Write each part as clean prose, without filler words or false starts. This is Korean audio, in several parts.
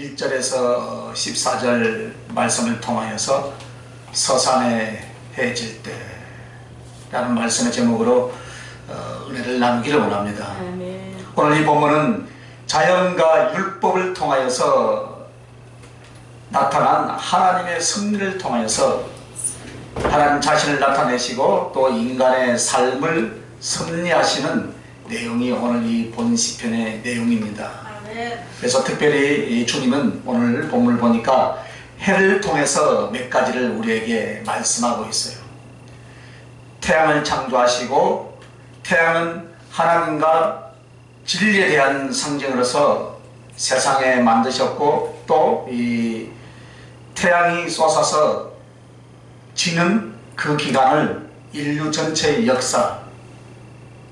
1절에서 14절 말씀을 통하여서 서산에 해질 때 라는 말씀의 제목으로 은혜를 나누기를 원합니다. 아멘. 오늘 이 본문은 자연과 율법을 통하여서 나타난 하나님의 섭리를 통하여서 하나님 자신을 나타내시고 또 인간의 삶을 섭리하시는 내용이 오늘 이 본 시편의 내용입니다. 그래서 특별히 주님은 오늘 본문을 보니까 해를 통해서 몇 가지를 우리에게 말씀하고 있어요. 태양을 창조하시고 태양은 하나님과 진리에 대한 상징으로서 세상에 만드셨고 또 이 태양이 솟아서 지는 그 기간을 인류 전체의 역사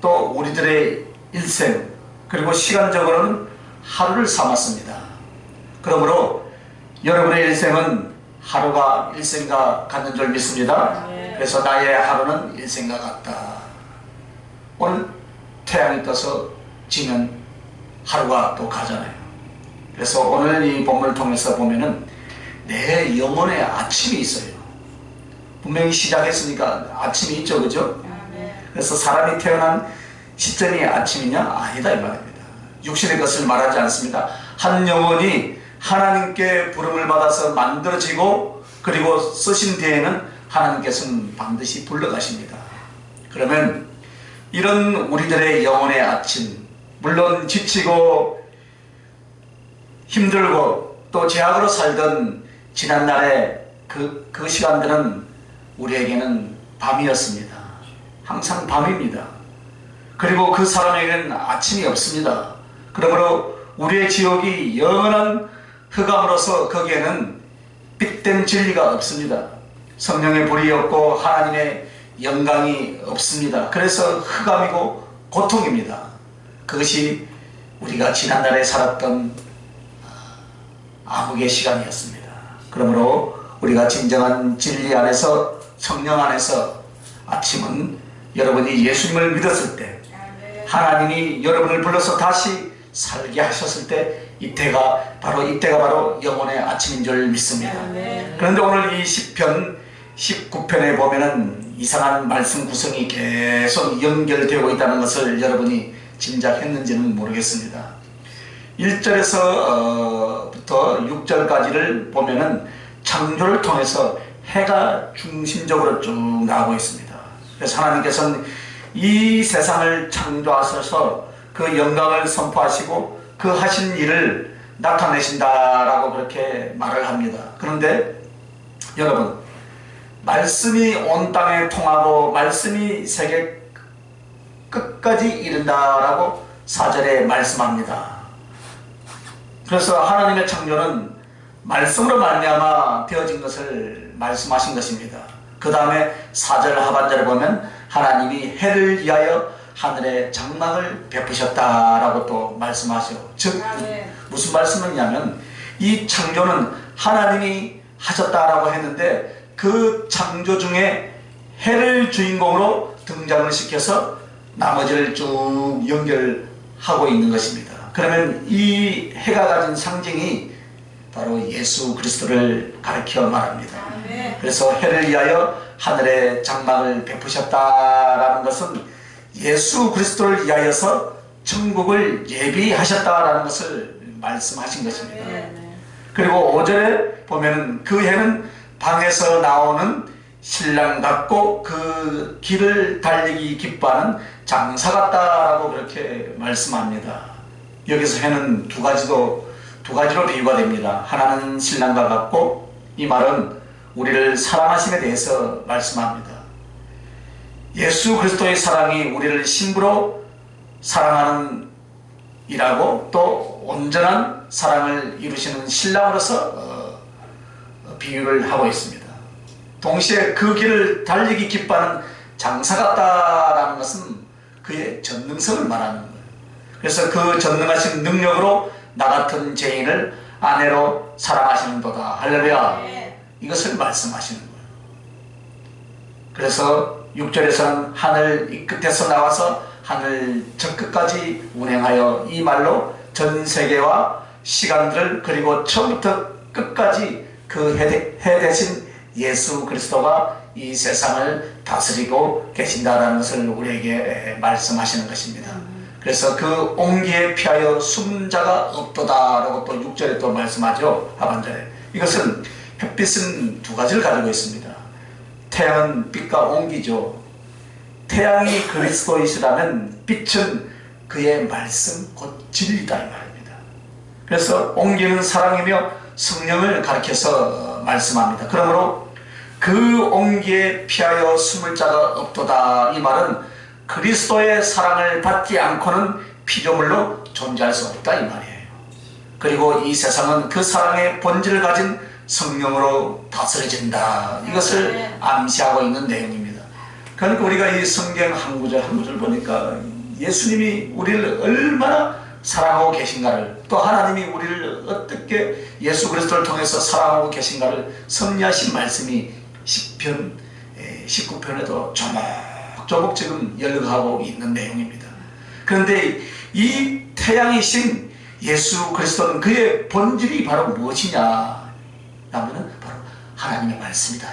또 우리들의 일생 그리고 시간적으로는 하루를 삼았습니다. 그러므로 여러분의 일생은 하루가 일생과 같는 줄 믿습니다. 그래서 나의 하루는 일생과 같다. 오늘 태양이 떠서 지면 하루가 또 가잖아요. 그래서 오늘 이 본문을 통해서 보면은 내 영혼의 아침이 있어요. 분명히 시작했으니까 아침이 있죠, 그죠? 그래서 사람이 태어난 시점이 아침이냐? 아니다 이 말입니다. 육신의 것을 말하지 않습니다. 한 영혼이 하나님께 부름을 받아서 만들어지고 그리고 쓰신 뒤에는 하나님께서는 반드시 불러가십니다. 그러면 이런 우리들의 영혼의 아침, 물론 지치고 힘들고 또 죄악으로 살던 지난날의 그 시간들은 우리에게는 밤이었습니다. 항상 밤입니다. 그리고 그 사람에게는 아침이 없습니다. 그러므로 우리의 지옥이 영원한 흑암으로서 거기에는 빛된 진리가 없습니다. 성령의 불이 없고 하나님의 영광이 없습니다. 그래서 흑암이고 고통입니다. 그것이 우리가 지난날에 살았던 암흑의 시간이었습니다. 그러므로 우리가 진정한 진리 안에서 성령 안에서 아침은 여러분이 예수님을 믿었을 때 하나님이 여러분을 불러서 다시 살게 하셨을 때 이때가 바로 영혼의 아침인 줄 믿습니다. 그런데 오늘 이 시편 19편에 보면은 이상한 말씀 구성이 계속 연결되고 있다는 것을 여러분이 짐작했는지는 모르겠습니다. 1절에서부터 6절까지를 보면은 창조를 통해서 해가 중심적으로 쭉 나오고 있습니다. 그래서 하나님께서는 이 세상을 창조하셔서 그 영광을 선포하시고 그 하신 일을 나타내신다라고 그렇게 말을 합니다. 그런데 여러분, 말씀이 온 땅에 통하고 말씀이 세계 끝까지 이른다라고 4절에 말씀합니다. 그래서 하나님의 창조는 말씀으로 말미암아 되어진 것을 말씀하신 것입니다. 그 다음에 4절 하반절에 보면 하나님이 해를 위하여 하늘에 장막을 베푸셨다라고 또 말씀하셔. 즉 무슨 말씀이냐면 이 창조는 하나님이 하셨다라고 했는데 그 창조 중에 해를 주인공으로 등장을 시켜서 나머지를 쭉 연결하고 있는 것입니다. 그러면 이 해가 가진 상징이 바로 예수 그리스도를 가리켜 말합니다. 그래서 해를 위하여 하늘에 장막을 베푸셨다라는 것은 예수 그리스도를 위하여서 천국을 예비하셨다라는 것을 말씀하신 것입니다. 그리고 5절에 보면은 그 해는 방에서 나오는 신랑 같고 그 길을 달리기 기뻐하는 장사 같다라고 그렇게 말씀합니다. 여기서 해는 두 가지로 비유가 됩니다. 하나는 신랑과 같고 이 말은 우리를 사랑하심에 대해서 말씀합니다. 예수 그리스도의 사랑이 우리를 신부로 사랑하는 이라고 또 온전한 사랑을 이루시는 신랑으로서 비유를 하고 있습니다. 동시에 그 길을 달리기 기뻐하는 장사 같다라는 것은 그의 전능성을 말하는 거예요. 그래서 그 전능하신 능력으로 나 같은 죄인을 아내로 사랑하시는도다. 할렐루야. 이것을 말씀하시는 거예요. 그래서 6절에서는 하늘 이 끝에서 나와서 하늘 저 끝까지 운행하여 이 말로 전 세계와 시간들을 그리고 처음부터 끝까지 그 해 대신 예수 그리스도가 이 세상을 다스리고 계신다라는 것을 우리에게 말씀하시는 것입니다. 그래서 그 옹기에 피하여 숨은 자가 없도다라고 또 6절에 또 말씀하죠. 하반절에. 이것은 햇빛은 두 가지를 가지고 있습니다. 태양은 빛과 옹기죠. 태양이 그리스도이시라면 빛은 그의 말씀 곧 진리다 이 말입니다. 그래서 옹기는 사랑이며 성령을 가리켜서 말씀합니다. 그러므로 그 옹기에 피하여 숨을 자가 없도다 이 말은 그리스도의 사랑을 받지 않고는 피조물로 존재할 수 없다 이 말이에요. 그리고 이 세상은 그 사랑의 본질을 가진 성령으로 다스려진다. 이것을 암시하고 있는 내용입니다. 그러니까 우리가 이 성경 한 구절 한 구절 보니까 예수님이 우리를 얼마나 사랑하고 계신가를, 또 하나님이 우리를 어떻게 예수 그리스도를 통해서 사랑하고 계신가를 섭리하신 말씀이 시편 19편에도 조목조목 지금 열거하고 있는 내용입니다. 그런데 이 태양이신 예수 그리스도는 그의 본질이 바로 무엇이냐 라면은 바로 하나님의 말씀이다.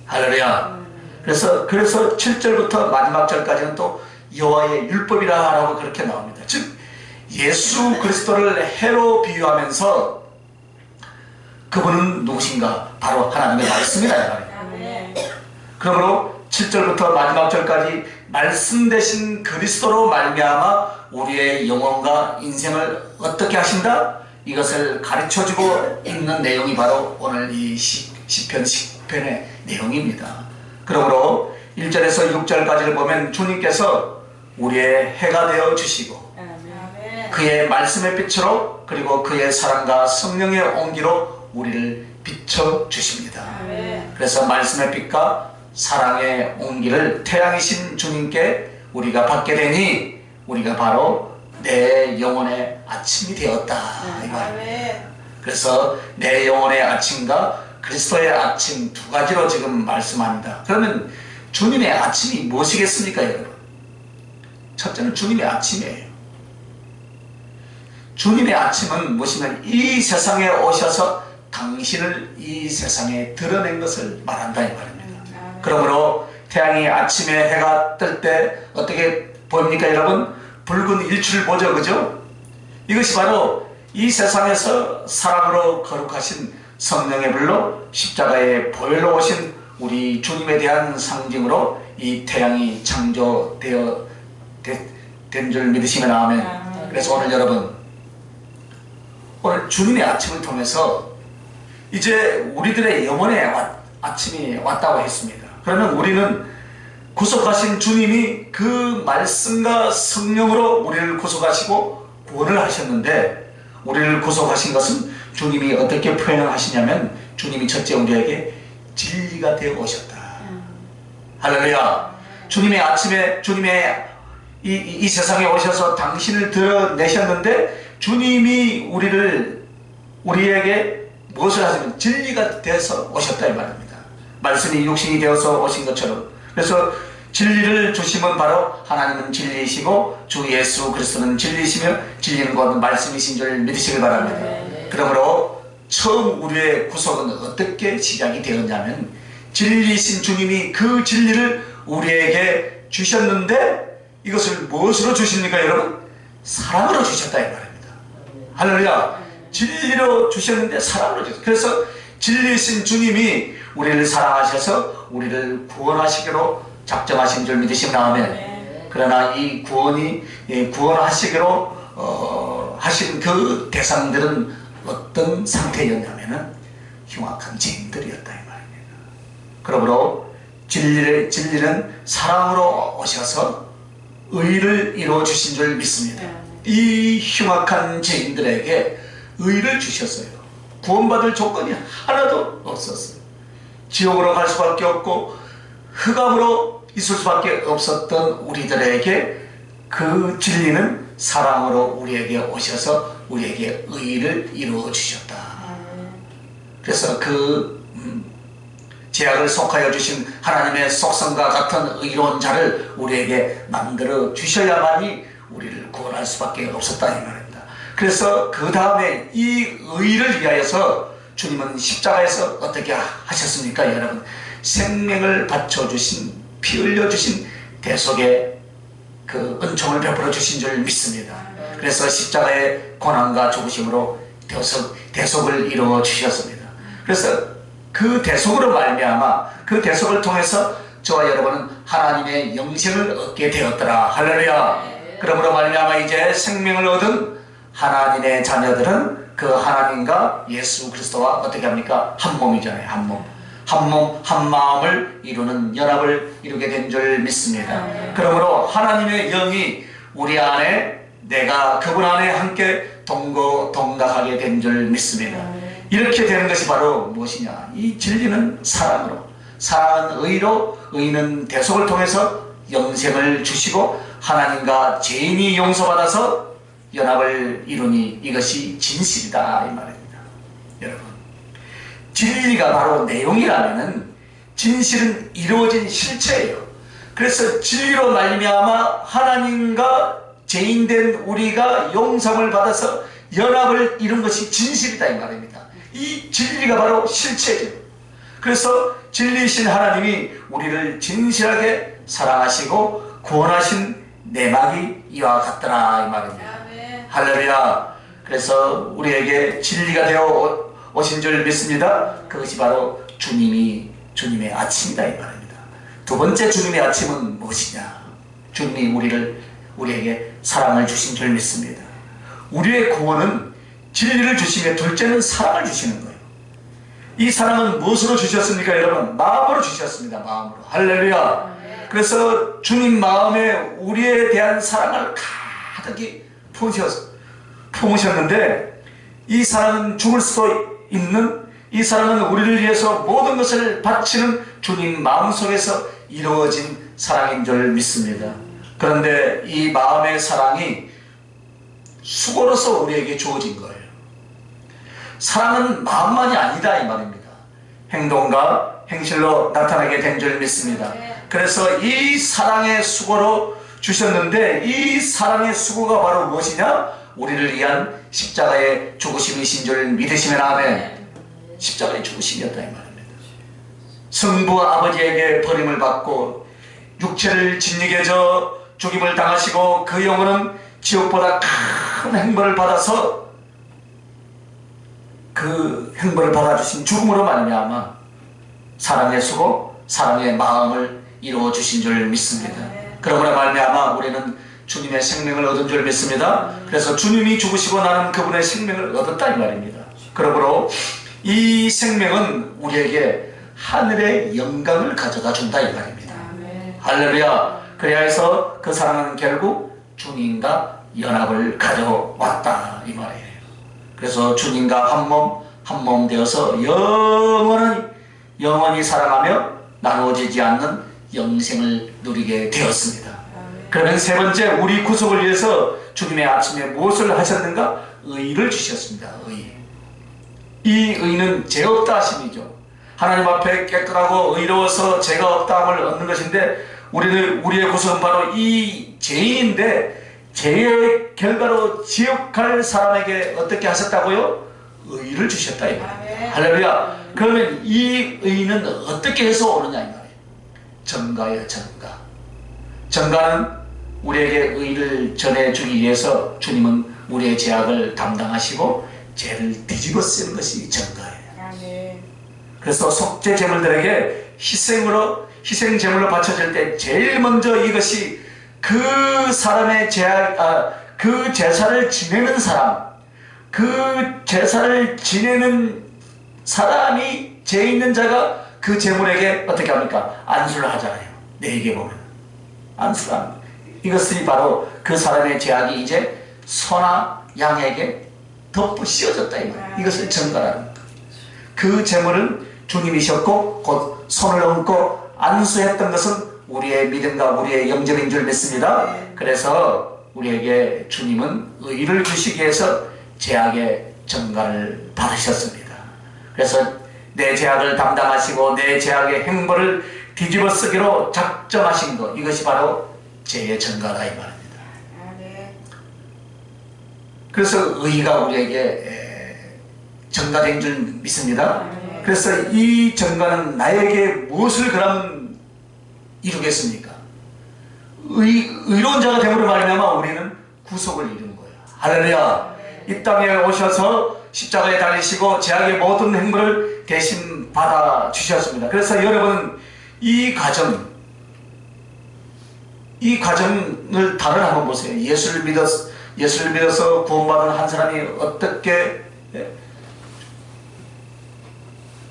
할렐루야. 그래서 7절부터 마지막 절까지는 또 여호와의 율법이라 라고 그렇게 나옵니다. 즉 예수 그리스도를 해로 비유하면서 그분은 누구신가? 바로 하나님의 말씀이다. 그러므로 7절부터 마지막 절까지 말씀 대신 그리스도로 말미암아 우리의 영혼과 인생을 어떻게 하신다? 이것을 가르쳐주고 있는 내용이 바로 오늘 이 시편 10편의 내용입니다. 그러므로 1절에서 6절까지를 보면 주님께서 우리의 해가 되어 주시고 그의 말씀의 빛으로 그리고 그의 사랑과 성령의 온기로 우리를 비춰 주십니다. 그래서 말씀의 빛과 사랑의 온기를 태양이신 주님께 우리가 받게 되니 우리가 바로 내 영혼의 아침이 되었다 이 말입니다. 그래서 내 영혼의 아침과 그리스도의 아침 두 가지로 지금 말씀합니다. 그러면 주님의 아침이 무엇이겠습니까 여러분? 첫째는 주님의 아침이에요. 주님의 아침은 무엇이냐면 이 세상에 오셔서 당신을 이 세상에 드러낸 것을 말한다 이 말입니다. 그러므로 태양이 아침에 해가 뜰 때 어떻게 보입니까 여러분? 붉은 일출을 보죠, 그죠? 이것이 바로 이 세상에서 사랑으로 거룩하신 성령의 불로 십자가에 보혈로 오신 우리 주님에 대한 상징으로 이 태양이 창조되어 된 줄 믿으시면 아멘. 그래서 오늘 여러분 오늘 주님의 아침을 통해서 이제 우리들의 영혼의 아침이 왔다고 했습니다. 그러면 우리는 구속하신 주님이 그 말씀과 성령으로 우리를 구속하시고 구원을 하셨는데 우리를 구속하신 것은 주님이 어떻게 표현을 하시냐면 주님이 첫째 우리에게 진리가 되어 오셨다. 할렐루야. 주님의 아침에 주님의 이 세상에 오셔서 당신을 드러내셨는데 주님이 우리에게 무엇을 하시면 진리가 되어서 오셨다 이 말입니다. 말씀이 육신이 되어서 오신 것처럼. 그래서 진리를 주시면 바로 하나님은 진리이시고 주 예수 그리스도는 진리이시며 진리는 곧 말씀이신 줄 믿으시길 바랍니다. 그러므로 처음 우리의 구속은 어떻게 시작이 되었냐면 진리이신 주님이 그 진리를 우리에게 주셨는데 이것을 무엇으로 주십니까 여러분? 사랑으로 주셨다 이 말입니다. 할렐루야. 진리로 주셨는데 사랑으로 주셨다. 그래서 진리이신 주님이 우리를 사랑하셔서 우리를 구원하시기로 작정하신 줄 믿으시면 아멘. 그러나 이 구원하시기로 하신 그 대상들은 어떤 상태였냐면은 흉악한 죄인들이었다 이 말입니다. 그러므로 진리는 사랑으로 오셔서 의를 이루어 주신 줄 믿습니다. 이 흉악한 죄인들에게 의를 주셨어요. 구원받을 조건이 하나도 없었어요. 지옥으로 갈 수밖에 없고 흑암으로 있을 수밖에 없었던 우리들에게 그 진리는 사랑으로 우리에게 오셔서 우리에게 의를 이루어 주셨다. 그래서 그 제약을 속하여 주신 하나님의 속성과 같은 의로운 자를 우리에게 만들어 주셔야만이 우리를 구원할 수밖에 없었다 이 말입니다. 그래서 그 다음에 이 의를 위하여서 주님은 십자가에서 어떻게 하셨습니까? 여러분, 생명을 바쳐주신, 피 흘려주신 대속의 그 은총을 베풀어 주신 줄 믿습니다. 그래서 십자가의 고난과 죽으심으로 대속을 이루어 주셨습니다. 그래서 그 대속으로 말미암아, 그 대속을 통해서 저와 여러분은 하나님의 영생을 얻게 되었더라. 할렐루야. 그러므로 말미암아 이제 생명을 얻은 하나님의 자녀들은 그 하나님과 예수 그리스도와 어떻게 합니까? 한 몸이잖아요. 한 몸. 한 몸, 한 마음을 이루는 연합을 이루게 된 줄 믿습니다. 그러므로 하나님의 영이 우리 안에, 내가 그분 안에 함께 동거동락하게 된 줄 믿습니다. 이렇게 되는 것이 바로 무엇이냐? 이 진리는 사랑으로, 사랑은 의로, 의는 대속을 통해서 영생을 주시고 하나님과 죄인이 용서받아서 연합을 이루니 이것이 진실이다 이 말입니다. 여러분, 진리가 바로 내용이라면은 진실은 이루어진 실체예요. 그래서 진리로 말미암아 하나님과 죄인된 우리가 용서를 받아서 연합을 이룬 것이 진실이다 이 말입니다. 이 진리가 바로 실체죠. 그래서 진리이신 하나님이 우리를 진실하게 사랑하시고 구원하신 내막이 이와 같더라 이 말입니다. 할렐루야. 그래서 우리에게 진리가 되어 오신 줄 믿습니다. 그것이 바로 주님의 아침이다 이 말입니다. 두 번째 주님의 아침은 무엇이냐? 주님이 우리에게 사랑을 주신 줄 믿습니다. 우리의 구원은 진리를 주시며 둘째는 사랑을 주시는 거예요. 이 사랑은 무엇으로 주셨습니까 여러분? 마음으로 주셨습니다. 마음으로. 할렐루야. 그래서 주님 마음에 우리에 대한 사랑을 가득히 품으셨는데 이 사랑은 죽을 수도 있는, 이 사랑은 우리를 위해서 모든 것을 바치는 주님 마음속에서 이루어진 사랑인 줄 믿습니다. 그런데 이 마음의 사랑이 수고로서 우리에게 주어진 거예요. 사랑은 마음만이 아니다 이 말입니다. 행동과 행실로 나타나게 된 줄 믿습니다. 그래서 이 사랑의 수고로 주셨는데 이 사랑의 수고가 바로 무엇이냐? 우리를 위한 십자가의 죽으심이신 줄 믿으시면 아멘. 십자가의 죽으심이었다 이 말입니다. 성부 아버지에게 버림을 받고 육체를 짓이게 져 죽임을 당하시고 그 영혼은 지옥보다 큰 행벌을 받아서 그 행벌을 받아주신 죽음으로 말미암아 사랑의 수고, 사랑의 마음을 이루어 주신 줄 믿습니다. 그러므로 말미암아 우리는 주님의 생명을 얻은 줄 믿습니다. 그래서 주님이 죽으시고 나는 그분의 생명을 얻었다 이 말입니다. 그러므로 이 생명은 우리에게 하늘의 영광을 가져다 준다 이 말입니다. 할렐루야. 그래야 해서 그 사랑은 결국 주님과 연합을 가져왔다 이 말이에요. 그래서 주님과 한 몸 되어서 영원히 사랑하며 나누어지지 않는 영생을 누리게 되었습니다. 그러면 세 번째, 우리 구속을 위해서 주님의 아침에 무엇을 하셨는가? 의를 주셨습니다. 의. 이 의는 죄 없다 하심이죠. 하나님 앞에 깨끗하고 의로워서 죄가 없다함을 얻는 것인데 우리의 구속은 바로 이 죄인인데 죄의 결과로 지옥 갈 사람에게 어떻게 하셨다고요? 의를 주셨다 이 말입니다. 할렐루야. 그러면 이 의는 어떻게 해서 오느냐 이 말이에요. 전가예요. 전가는 우리에게 의를 전해주기 위해서 주님은 우리의 죄악을 담당하시고 죄를 뒤집어 쓰는 것이 전가예요. 그래서 속죄 제물들에게 희생제물로 바쳐질 때 제일 먼저 이것이 그 사람의 그 제사를 지내는 사람, 그 제사를 지내는 사람이 죄 있는 자가 그 제물에게 어떻게 합니까? 안수를 하잖아요. 내게 보면 안수를 합니다. 이것이 바로 그 사람의 죄악이 이제 소나 양에게 덮어 씌워졌다 이 말이에요. 이것을 전가라는 거예요. 그 제물은 주님이셨고 곧 손을 얹고 안수했던 것은 우리의 믿음과 우리의 영접인 줄 믿습니다. 그래서 우리에게 주님은 의를 주시기 위해서 죄악의 전가를 받으셨습니다. 그래서 내 죄악을 담당하시고 내 죄악의 행보를 뒤집어 쓰기로 작정하신 것, 이것이 바로 죄의 전가다 이 말입니다. 그래서 의가 우리에게 전가된 줄 믿습니다. 그래서 이 전가는 나에게 무엇을 그럼 이루겠습니까? 의로운 자가 됨으로 말미암아 우리는 구속을 이루는 거예요. 할렐루야. 이 땅에 오셔서 십자가에 달리시고 죄악의 모든 행물을 대신 받아 주셨습니다. 그래서 여러분 이 과정을 다른 한번 보세요. 예수를 믿어서 구원받은 한 사람이 어떻게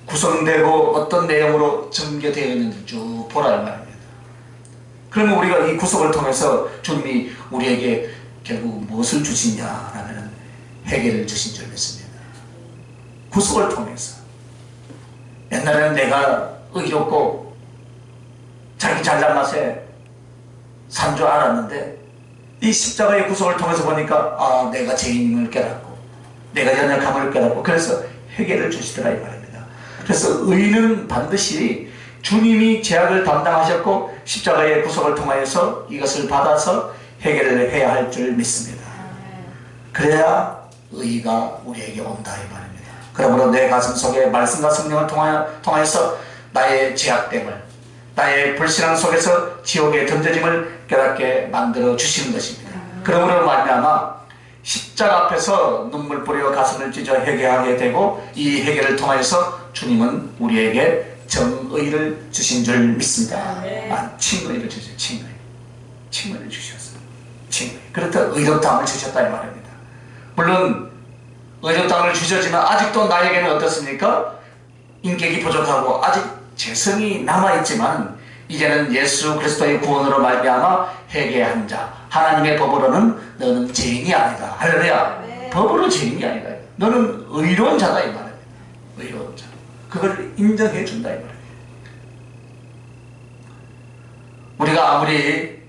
구성되고 어떤 내용으로 전개되어 있는지 쭉 보라는 말입니다. 그러면 우리가 이 구속을 통해서 주님이 우리에게 결국 무엇을 주시냐라면 해결을 주신 줄 믿습니다. 구속을 통해서. 옛날에는 내가 의롭고 자기 잘난 맛에 산 줄 알았는데 이 십자가의 구속을 통해서 보니까 내가 죄인임을 깨닫고 내가 연약함을 깨닫고 그래서 해결을 주시더라 이 말입니다. 그래서 의는 반드시 주님이 죄악을 담당하셨고 십자가의 구속을 통하여서 이것을 받아서 해결을 해야 할 줄 믿습니다. 그래야 의가 우리에게 온다 이 말입니다. 그러므로 내 가슴 속에 말씀과 성령을 통하여서 나의 죄악됨을 나의 불신앙 속에서 지옥에 던져짐을 깨닫게 만들어 주시는 것입니다. 그러므로 말미암아 십자가 앞에서 눈물 뿌려 가슴을 찢어 회개하게 되고 이 회개를 통하여서 주님은 우리에게 정의를 주신 줄 믿습니다. 칭의를 주셨어요. 칭의를 주셨어요. 칭의. 그렇다 의롭다함을 주셨다 이 말입니다. 물론 의롭다함을 주셨지만 아직도 나에게는 어떻습니까? 인격이 부족하고 아직 죄성이 남아있지만 이제는 예수 그리스도의 구원으로 말미암아 회개한 자 하나님의 법으로는 너는 죄인이 아니다. 할렐루야. 법으로 죄인이 아니다. 너는 의로운 자다 이 말입니다. 의로운 자. 그걸 인정해 준다 이 말입니다. 우리가 아무리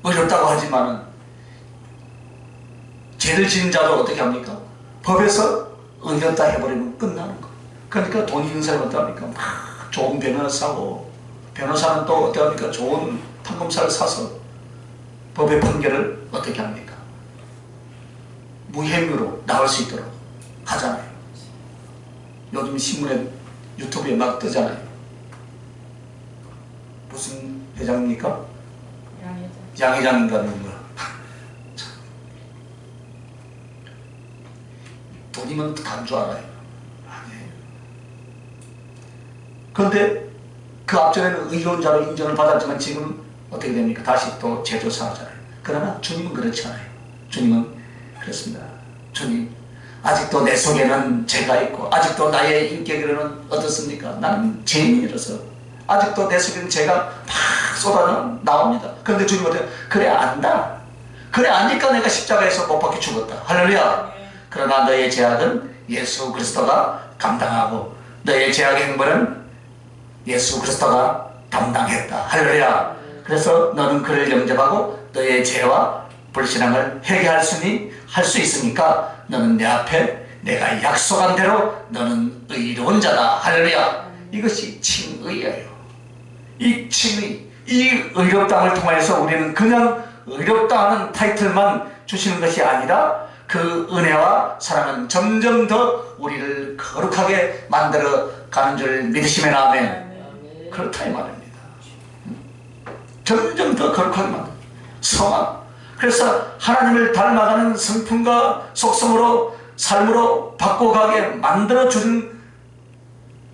의롭다고 하지만은 죄를 지은 자도 어떻게 합니까? 법에서 의롭다 해버리면 끝나는 거. 그러니까 돈 있는 사람은 어떡합니까? 막 좋은 변호사 사고, 변호사는 또 어떡합니까? 좋은 판검사를 사서 법의 판결을 어떻게 합니까? 무혐의로 나올 수 있도록 하잖아요. 요즘 신문에 유튜브에 막 뜨잖아요. 무슨 회장입니까? 양회장인가 누군가. 돈이면 간 줄 알아요. 아니에요. 그런데 그 앞전에는 의로운 자로 인정을 받았지만 지금 어떻게 됩니까? 다시 또 제조사하잖아요. 그러나 주님은 그렇지 않아요. 주님은 그렇습니다. 주님, 아직도 내 속에는 죄가 있고 아직도 나의 인격으로는 어떻습니까? 나는 죄인이라서 아직도 내 속에는 죄가 막 쏟아 나옵니다. 그런데 주님은 그래 안다. 그래 아니까 내가 십자가에서 못 박혀 죽었다. 할렐루야. 그러나 너의 죄악은 예수 그리스도가 감당하고 너의 죄악의 행벌은 예수 그리스도가 담당했다. 할렐루야. 그래서 너는 그를 영접하고 너의 죄와 불신앙을 회개할 수 있으니까 너는 내 앞에 내가 약속한 대로 너는 의로운 자다. 할렐루야. 이것이 칭의예요. 이 칭의, 이 의롭다함을 통하여서 우리는 그냥 의롭다 하는 타이틀만 주시는 것이 아니라 그 은혜와 사랑은 점점 더 우리를 거룩하게 만들어 가는 줄 믿으시면 아멘. 그렇다 이 말입니다. 점점 더 거룩하게 만들어 성화. 그래서 하나님을 닮아가는 성품과 속성으로 삶으로 바꿔가게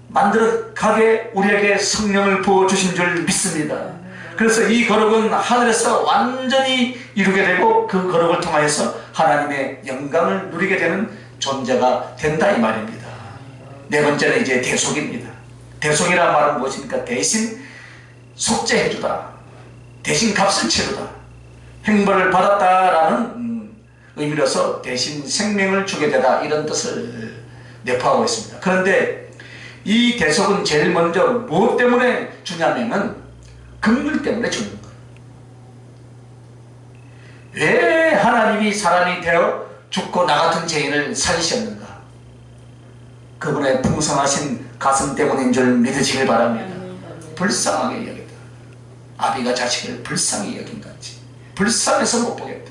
만들어가게 우리에게 성령을 부어주신 줄 믿습니다. 그래서 이 거룩은 하늘에서 완전히 이루게 되고 그 거룩을 통하여서 하나님의 영광을 누리게 되는 존재가 된다 이 말입니다. 네 번째는 이제 대속입니다. 대속이라는 말은 무엇입니까? 대신 속죄해주다. 대신 값을 치르다. 행벌을 받았다라는 의미로서 대신 생명을 주게 되다 이런 뜻을 내포하고 있습니다. 그런데 이 대속은 제일 먼저 무엇 때문에 주냐면은 긍휼 때문에 주는 거예요. 왜 하나님이 사람이 되어 죽고 나 같은 죄인을 살리셨는가? 그분의 풍성하신 가슴 때문인 줄 믿으시길 바랍니다. 불쌍하게 여기다. 아비가 자식을 불쌍히 여긴 같이 불쌍해서 못 보겠다.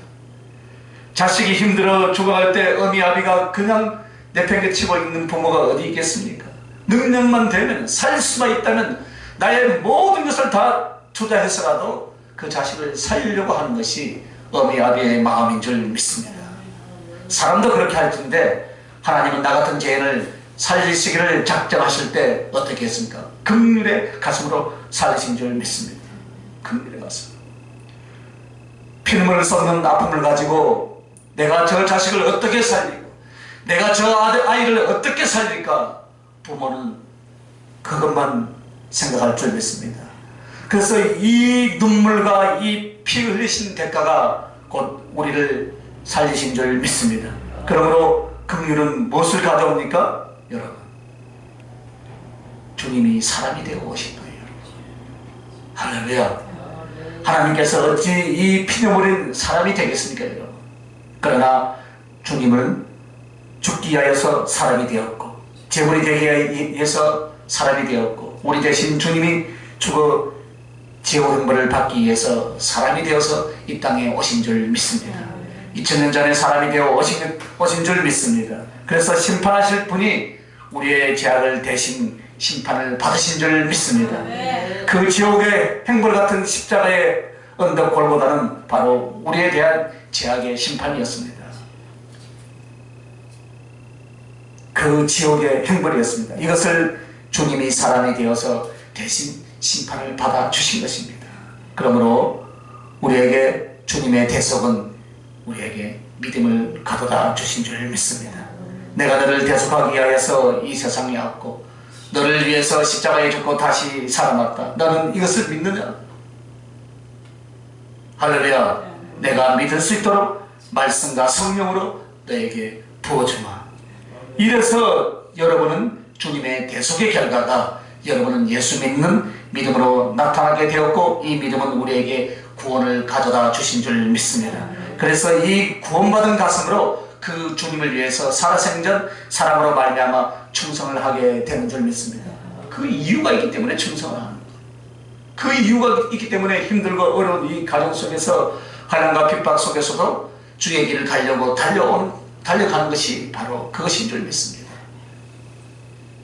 자식이 힘들어 죽어갈 때 어미 아비가 그냥 내팽개치고 있는 부모가 어디 있겠습니까? 능력만 되면, 살 수만 있다면 나의 모든 것을 다 투자해서라도 그 자식을 살리려고 하는 것이 어미 아비의 마음인 줄 믿습니다. 사람도 그렇게 할 텐데 하나님은 나 같은 죄인을 살리시기를 작정하실 때 어떻게 했습니까? 긍휼의 가슴으로 살리신 줄 믿습니다. 긍휼의 가슴. 피눈물을 쏟는 아픔을 가지고 내가 저 자식을 어떻게 살리고 내가 저 아이를 어떻게 살릴까? 부모는 그것만 생각할 줄 믿습니다. 그래서 이 눈물과 이 피 흘리신 대가가 곧 우리를 살리신 줄 믿습니다. 그러므로 긍휼은 무엇을 가져옵니까? 여러분, 주님이 사람이 되어 오신 거예요. 할렐루야. 하나님께서 어찌 이 피눈물인 사람이 되겠습니까, 여러분? 그러나 주님은 죽기 위하여서 사람이 되었고, 제물이 되기 위해서 사람이 되었고, 우리 대신 주님이 죽어 지옥행벌을 받기 위해서 사람이 되어서 이 땅에 오신 줄 믿습니다. 2000년 전에 사람이 되어 오신 줄 믿습니다. 그래서 심판하실 분이 우리의 죄악을 대신 심판을 받으신 줄 믿습니다. 그 지옥의 행벌 같은 십자가의 언덕 골고다는 바로 우리에 대한 죄악의 심판이었습니다. 그 지옥의 행벌이었습니다. 이것을 주님이 사람이 되어서 대신 심판을 받아 주신 것입니다. 그러므로 우리에게 주님의 대속은 우리에게 믿음을 가져다 주신 줄 믿습니다. 내가 너를 대속하기 위하여서 이 세상에 왔고 너를 위해서 십자가에 죽고 다시 살아났다. 너는 이것을 믿느냐? 할렐루야. 내가 믿을 수 있도록 말씀과 성령으로 너에게 부어주마. 이래서 여러분은 주님의 대속의 결과가 여러분은 예수 믿는 믿음으로 나타나게 되었고, 이 믿음은 우리에게 구원을 가져다 주신 줄 믿습니다. 그래서 이 구원받은 가슴으로 그 주님을 위해서 살아생전 사랑으로 말미암아 충성을 하게 되는 줄 믿습니다. 그 이유가 있기 때문에 충성을 하는 거예요. 그 이유가 있기 때문에 힘들고 어려운 이 가정 속에서 환난과 핍박 속에서도 주의 길을 가려고 달려가는 것이 바로 그것인 줄 믿습니다.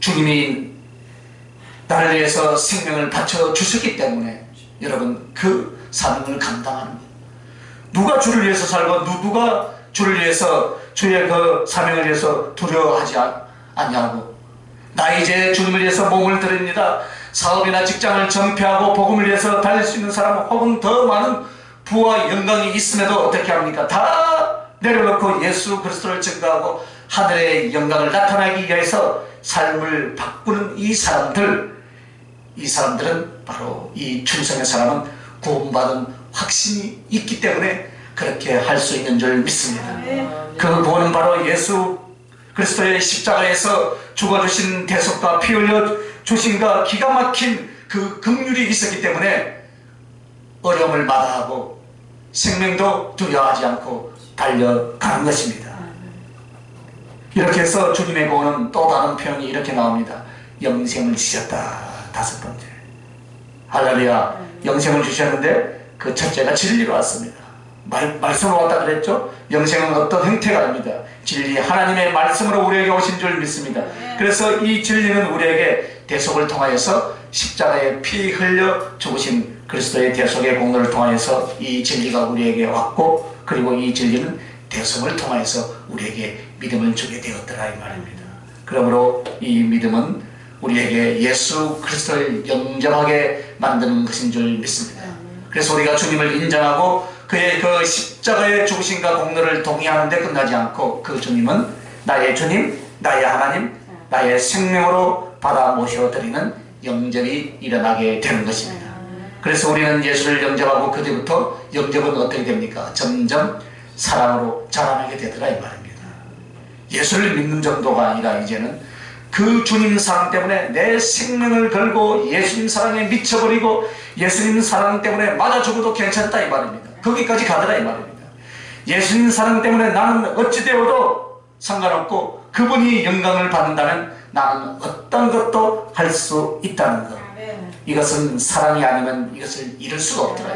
주님이 나를 위해서 생명을 바쳐 주셨기 때문에 여러분 그 사명을 감당하는 거예요. 누가 주를 위해서 살고 누가 주를 위해서 주의 그 사명을 위해서 두려워하지 않냐고. 나 이제 주님을 위해서 몸을 드립니다. 사업이나 직장을 전폐하고 복음을 위해서 달릴 수 있는 사람 혹은 더 많은 부와 영광이 있음에도 어떻게 합니까? 다 내려놓고 예수 그리스도를 증거하고 하늘의 영광을 나타나기 위해서 삶을 바꾸는 이 사람들은 바로 이 충성의 사람은 구원받은 확신이 있기 때문에 그렇게 할 수 있는 줄 믿습니다. 그 구원은 바로 예수 그리스도의 십자가에서 죽어주신 대속과 피 흘려 주신과 기가 막힌 그 긍휼이 있었기 때문에 어려움을 마다하고 생명도 두려워하지 않고 달려가는 것입니다. 이렇게 해서 주님의 구원은 또 다른 표현이 이렇게 나옵니다. 영생을 주셨다. 5번째. 할렐루야. 영생을 주셨는데 그 첫째가 진리로 왔습니다. 말씀으로 왔다 그랬죠? 영생은 어떤 형태가 아닙니다. 진리, 하나님의 말씀으로 우리에게 오신 줄 믿습니다. 그래서 이 진리는 우리에게 대속을 통하여서 십자가에 피 흘려 죽으신 그리스도의 대속의 공로를 통하여서 이 진리가 우리에게 왔고, 그리고 이 진리는 대속을 통하여서 우리에게 믿음을 주게 되었더라 이 말입니다. 그러므로 이 믿음은 우리에게 예수 그리스도를 영접하게 만드는 것인 줄 믿습니다. 그래서 우리가 주님을 인정하고 그의 그 십자가의 죽으심과 공로를 동의하는 데 끝나지 않고 그 주님은 나의 주님, 나의 하나님, 나의 생명으로 받아 모셔드리는 영접이 일어나게 되는 것입니다. 그래서 우리는 예수를 영접하고 그 뒤부터 영접은 어떻게 됩니까? 점점 사랑으로 자라나게 되더라 이 말입니다. 예수를 믿는 정도가 아니라 이제는 그 주님 사랑 때문에 내 생명을 걸고 예수님 사랑에 미쳐버리고 예수님 사랑 때문에 맞아 죽어도 괜찮다 이 말입니다. 거기까지 가더라 이 말입니다. 예수님 사랑 때문에 나는 어찌 되어도 상관없고 그분이 영광을 받는다면 나는 어떤 것도 할 수 있다는 것. 이것은 사랑이 아니면 이것을 이룰 수가 없더라.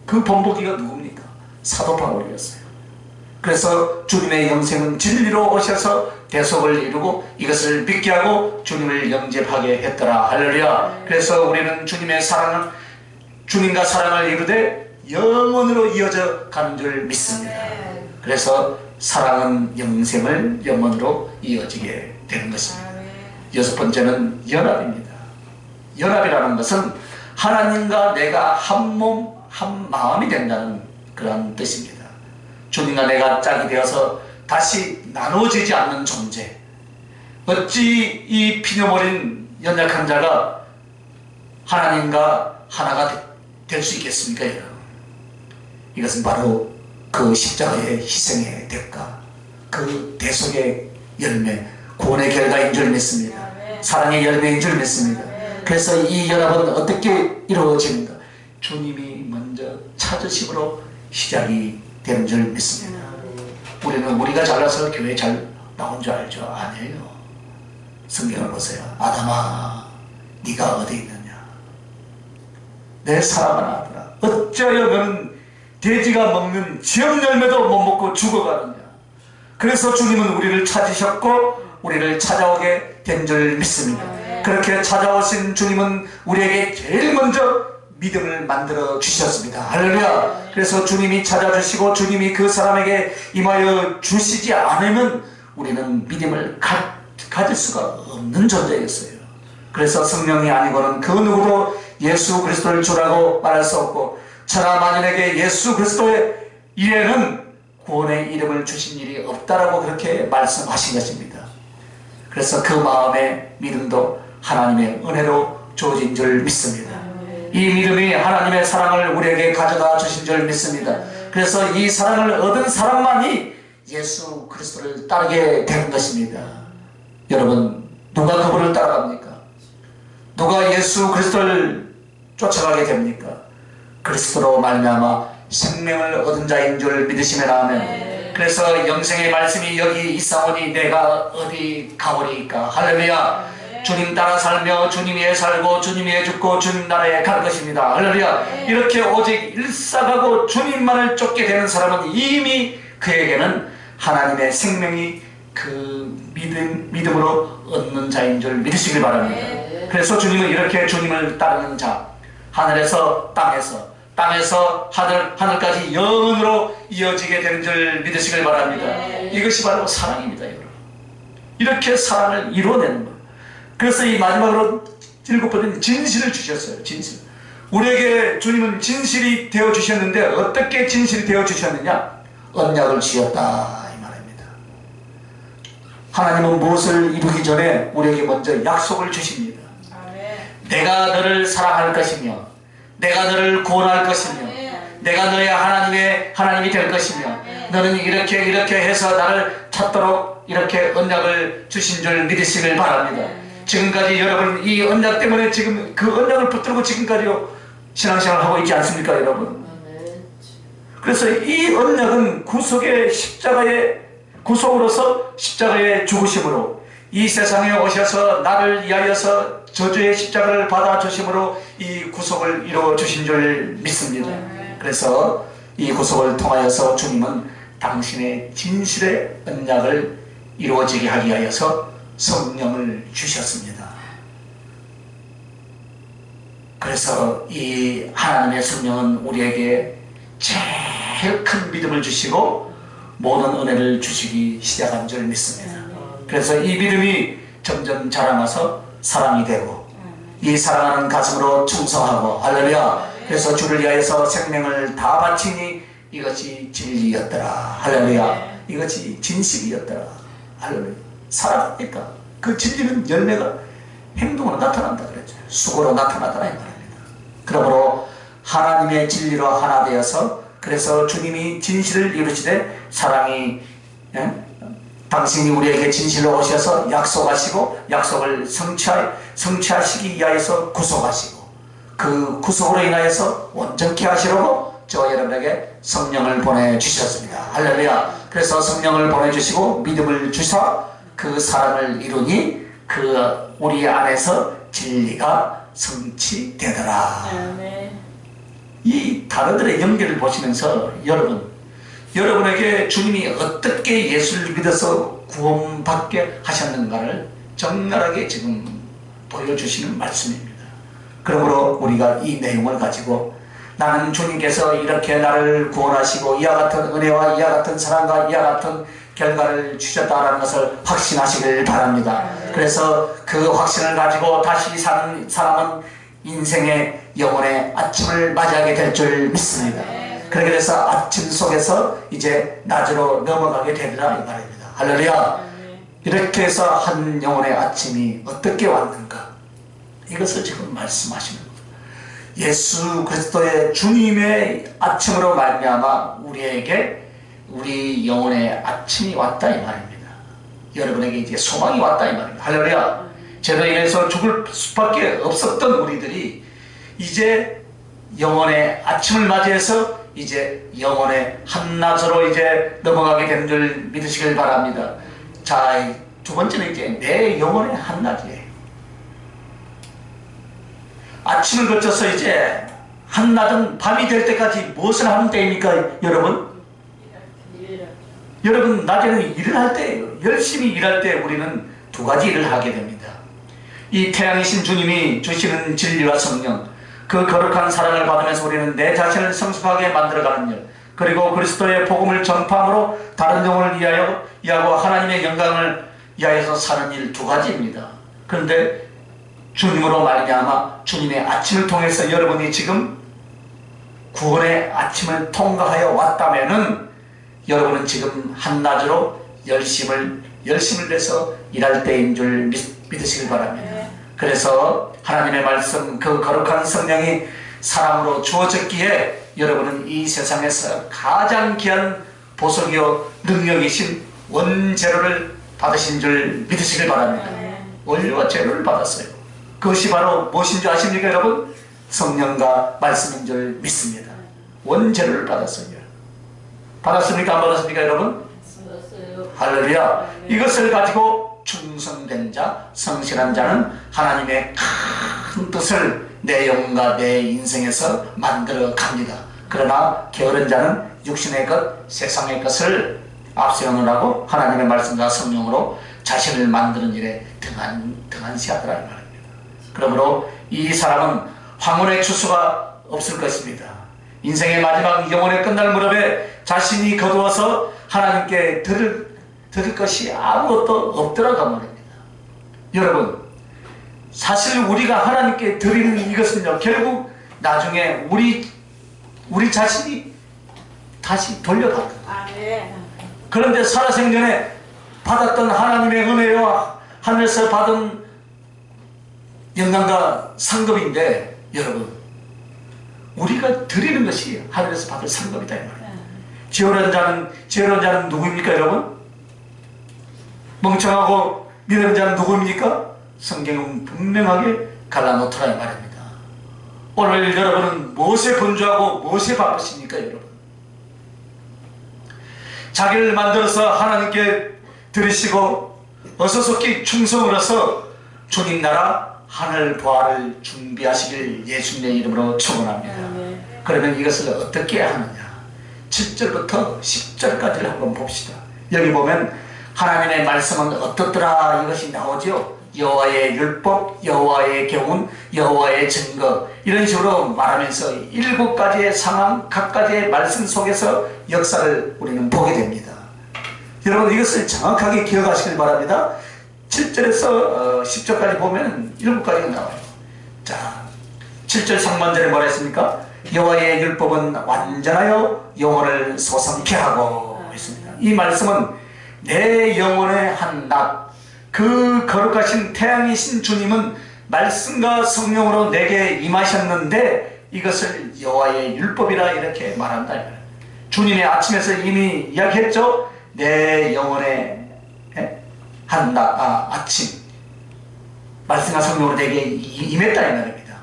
그 본보기가 누굽니까? 사도 바울이었어요. 그래서 주님의 영생은 진리로 오셔서 대속을 이루고 이것을 믿게 하고 주님을 영접하게 했더라. 할렐루야. 그래서 우리는 주님의 사랑을, 주님과 사랑을 이루되 영원으로 이어져 가는 줄 믿습니다. 그래서 사랑은 영생을 영원으로 이어지게 되는 것입니다. 여섯 번째는 연합입니다. 연합이라는 것은 하나님과 내가 한 몸, 한 마음이 된다는 그런 뜻입니다. 주님과 내가 짝이 되어서 다시 나누어지지 않는 존재. 어찌 이 피녀머린 연약한 자가 하나님과 하나가 될 수 있겠습니까, 여러분? 이것은 바로 그 십자가의 희생의 대가, 그 대속의 열매, 구원의 결과인 줄 믿습니다. 사랑의 열매인 줄 믿습니다. 그래서 이 연합은 어떻게 이루어지는가? 주님이 먼저 찾으심으로 시작이 되는 줄 믿습니다. 우리는 우리가 잘나서 교회 잘 나온 줄 알죠? 아니에요. 성경을 보세요. 아담아, 네가 어디 있느냐? 내 사랑하는 아들아, 어찌하여 너는 돼지가 먹는 지역 열매도 못 먹고 죽어가느냐? 그래서 주님은 우리를 찾으셨고 우리를 찾아오게 된 줄 믿습니다. 그렇게 찾아오신 주님은 우리에게 제일 먼저 믿음을 만들어 주셨습니다. 할렐루야. 그래서 주님이 찾아주시고 주님이 그 사람에게 임하여 주시지 않으면 우리는 믿음을 가질 수가 없는 존재였어요. 그래서 성령이 아니고는 그 누구도 예수 그리스도를 주라고 말할 수 없고 천하 만인에게 예수 그리스도의 이래는 구원의 이름을 주신 일이 없다라고 그렇게 말씀하신 것입니다. 그래서 그 마음의 믿음도 하나님의 은혜로 주어진 줄 믿습니다. 이 믿음이 하나님의 사랑을 우리에게 가져다 주신 줄 믿습니다. 그래서 이 사랑을 얻은 사람만이 예수 그리스도를 따르게 되는 것입니다. 여러분, 누가 그분을 따라갑니까? 누가 예수 그리스도를 쫓아가게 됩니까? 그리스도로 말미암아 생명을 얻은 자인 줄 믿으시면 아멘. 그래서 영생의 말씀이 여기 있사오니 내가 어디 가오리까? 할렐루야. 주님 따라 살며 주님 위에 살고 주님 위에 죽고 주님 나라에 갈 것입니다. 할렐루야. 이렇게 오직 일사가고 주님만을 쫓게 되는 사람은 이미 그에게는 하나님의 생명이 그 믿음으로 얻는 자인 줄 믿으시길 바랍니다. 그래서 주님은 이렇게 주님을 따르는 자, 하늘에서 땅에서 하늘까지 영원으로 이어지게 되는 줄 믿으시길 바랍니다. 이것이 바로 사랑입니다, 여러분. 이렇게 사랑을 이루어내는 것. 그래서 이 마지막으로 일곱 번째는 진실을 주셨어요. 진실. 우리에게 주님은 진실이 되어 주셨는데 어떻게 진실이 되어 주셨느냐? 언약을 지었다 이 말입니다. 하나님은 무엇을 이루기 전에 우리에게 먼저 약속을 주십니다. 내가 너를 사랑할 것이며 내가 너를 구원할 것이며 내가 너의 하나님이 될 것이며 너는 이렇게 해서 나를 찾도록 이렇게 언약을 주신 줄 믿으시길 바랍니다. 지금까지 여러분 이 언약 때문에 지금 그 언약을 붙들고 지금까지요 신앙생활을 하고 있지 않습니까, 여러분? 그래서 이 언약은 구속으로서 십자가의 죽으심으로 이 세상에 오셔서 나를 위하여서 저주의 십자가를 받아 주심으로 이 구속을 이루어 주신 줄 믿습니다. 그래서 이 구속을 통하여서 주님은 당신의 진실의 언약을 이루어지게 하기 위하여서 성령을 주셨습니다. 그래서 이 하나님의 성령은 우리에게 제일 큰 믿음을 주시고 모든 은혜를 주시기 시작한 줄 믿습니다. 그래서 이 믿음이 점점 자라나서 사랑이 되고 이 사랑하는 가슴으로 충성하고 할렐루야. 그래서 주를 위하여서 생명을 다 바치니 이것이 진리였더라. 할렐루야. 이것이 진실이었더라. 할렐루야. 살아갑니까? 그 진리는 열매가 행동으로 나타난다 그랬죠. 수고로 나타나더라 이 말입니다. 그러므로 하나님의 진리로 하나 되어서 그래서 주님이 진실을 이루시되 사랑이 당신이 우리에게 진실로 오셔서 약속하시고 약속을 성취하시기 위하여서 구속하시고 그 구속으로 인하여서 온전케 하시려고 저와 여러분에게 성령을 보내주셨습니다. 할렐루야. 그래서 성령을 보내주시고 믿음을 주사 그 사랑을 이루니 그 우리 안에서 진리가 성취되더라. 이 단어들의 연결을 보시면서 여러분에게 주님이 어떻게 예수를 믿어서 구원받게 하셨는가를 적나라하게 지금 보여주시는 말씀입니다. 그러므로 우리가 이 내용을 가지고 나는 주님께서 이렇게 나를 구원하시고 이와 같은 은혜와 이와 같은 사랑과 이와 같은 결과를 주셨다는 것을 확신하시길 바랍니다. 그래서 그 확신을 가지고 다시 사는 사람은 인생의 영혼의 아침을 맞이하게 될 줄 믿습니다. 그렇게 돼서 아침 속에서 이제 낮으로 넘어가게 되리라 이 말입니다. 할렐루야. 이렇게 해서 한 영혼의 아침이 어떻게 왔는가, 이것을 지금 말씀하시는 겁니다. 예수 그리스도의 주님의 아침으로 말미암아 우리에게 우리 영혼의 아침이 왔다 이 말입니다. 여러분에게 이제 소망이 왔다 이 말입니다. 할렐루야. 죄로 인해서 죽을 수밖에 없었던 우리들이 이제 영혼의 아침을 맞이해서 이제 영혼의 한낮으로 이제 넘어가게 되는 줄 믿으시길 바랍니다. 자, 두 번째는 이제 내 영혼의 한낮이에요. 아침을 거쳐서 이제 한낮은 밤이 될 때까지 무엇을 하는 때입니까, 여러분? 여러분, 낮에는 일을 할 때예요. 열심히 일할 때 우리는 두 가지 일을 하게 됩니다. 이 태양이신 주님이 주시는 진리와 성령, 그 거룩한 사랑을 받으면서 우리는 내 자신을 성숙하게 만들어가는 일, 그리고 그리스도의 복음을 전파함으로 다른 영혼을 위하고 하나님의 영광을 위하여서 사는 일 두 가지입니다. 그런데 주님으로 말미암아 주님의 아침을 통해서 여러분이 지금 구원의 아침을 통과하여 왔다면은 여러분은 지금 한낮으로 열심을 내서 일할 때인 줄 믿으시길 바랍니다. 그래서 하나님의 말씀, 그 거룩한 성령이 사람으로 주어졌기에 여러분은 이 세상에서 가장 귀한 보석이요 능력이신 원재료를 받으신 줄 믿으시길 바랍니다. 원료와 재료를 받았어요. 그것이 바로 무엇인 줄 아십니까, 여러분? 성령과 말씀인 줄 믿습니다. 원재료를 받았어요. 받았습니까? 안 받았습니까, 여러분? 받았어요. 할렐루야. 이것을 가지고 충성된 자, 성실한 자는 하나님의 큰 뜻을 내 영혼과 내 인생에서 만들어 갑니다. 그러나 게으른 자는 육신의 것, 세상의 것을 앞세우느라고 하나님의 말씀과 성령으로 자신을 만드는 일에 등한시하더라 이 말입니다. 그러므로 이 사람은 황혼의 추수가 없을 것입니다. 인생의 마지막 영혼의 끝날 무렵에 자신이 거두어서 하나님께 드릴 것이 아무것도 없더라고 말입니다. 여러분, 사실 우리가 하나님께 드리는 이것은요, 결국 나중에 우리 자신이 다시 돌려받는다. 그런데 살아생전에 받았던 하나님의 은혜와 하늘에서 받은 영광과 상급인데, 여러분, 우리가 드리는 것이 하늘에서 받을 상급이다 이 말이에요. 지혜로운 자는 누구입니까, 여러분? 멍청하고 미련한 자는 누구입니까? 성경은 분명하게 갈라놓더라 이 말입니다. 오늘 여러분은 무엇에 분주하고 무엇에 바쁘십니까, 여러분? 자기를 만들어서 하나님께 드리시고 어서속히 충성을 해서 주님 나라 하늘 부활을 준비하시길 예수님의 이름으로 축원합니다. 그러면 이것을 어떻게 하느냐? 7절부터 10절까지를 한번 봅시다. 여기 보면 하나님의 말씀은 어떻더라 이것이 나오죠. 여호와의 율법, 여호와의 교훈, 여호와의 증거, 이런 식으로 말하면서 7가지의 상황, 각가지의 말씀 속에서 역사를 우리는 보게 됩니다. 여러분, 이것을 정확하게 기억하시길 바랍니다. 7절에서 10절까지 보면 7가지가 나와요. 자, 7절 상반절에 뭐라 했습니까? 여호와의 율법은 완전하여 영혼을 소성케 하고 했습니다. 이 말씀은 내 영혼의 한낮, 그 거룩하신 태양이신 주님은 말씀과 성령으로 내게 임하셨는데 이것을 여호와의 율법이라 이렇게 말한다. 주님의 아침에서 이미 이야기했죠. 내 영혼의 한낮, 아침, 말씀과 성령으로 내게 임했다 이 말입니다.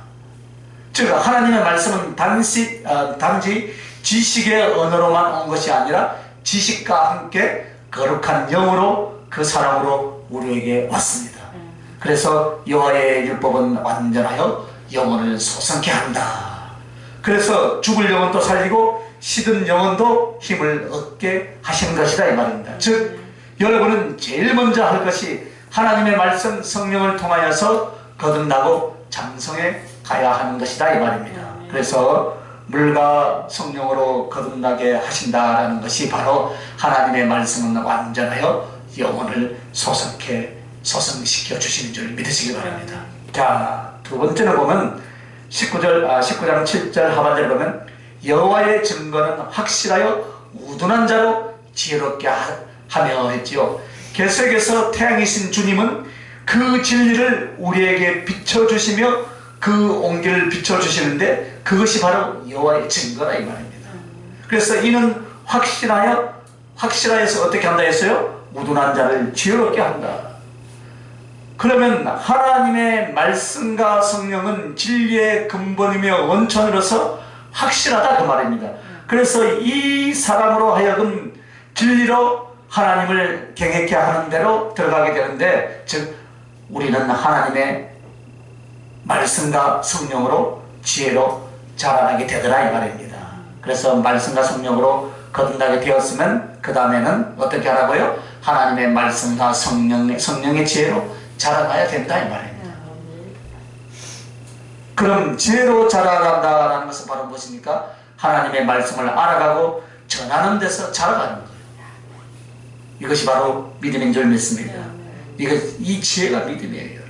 즉 하나님의 말씀은 단지 지식의 언어로만 온 것이 아니라 지식과 함께 거룩한 영으로 그 사랑으로 우리에게 왔습니다. 그래서 여호와의 율법은 완전하여 영혼을 소성케 한다. 그래서 죽을 영혼도 살리고 시든 영혼도 힘을 얻게 하시는 것이다 이 말입니다. 즉 여러분은 제일 먼저 할 것이 하나님의 말씀 성령을 통하여서 거듭나고 장성해 가야 하는 것이다 이 말입니다. 그래서 물과 성령으로 거듭나게 하신다라는 것이 바로 하나님의 말씀은 완전하여 영혼을 소성시켜 주시는 줄 믿으시기 바랍니다. 자, 두 번째는 보면 19장 7절 하반절에 보면 여호와의 증거는 확실하여 우둔한 자로 지혜롭게 하며 했지요. 계속해서 태양이신 주님은 그 진리를 우리에게 비춰주시며 그 온기를 비춰주시는데 그것이 바로 여호와의 증거라 이 말입니다. 그래서 이는 확실하여서 어떻게 한다 했어요? 우둔한 자를 지혜롭게 한다. 그러면 하나님의 말씀과 성령은 진리의 근본이며 원천으로서 확실하다 그 말입니다. 그래서 이 사람으로 하여금 진리로 하나님을 경외케 하는 대로 들어가게 되는데, 즉 우리는 하나님의 말씀과 성령으로 지혜로 자라나게 되더라 이 말입니다. 그래서 말씀과 성령으로 거듭나게 되었으면 그 다음에는 어떻게 하라고요? 하나님의 말씀과 성령의 지혜로 자라나야 된다 이 말입니다. 그럼 지혜로 자라간다는 것은 바로 무엇입니까? 하나님의 말씀을 알아가고 전하는 데서 자라가는 거예요. 이것이 바로 믿음인 줄 믿습니다. 이 지혜가 믿음이에요.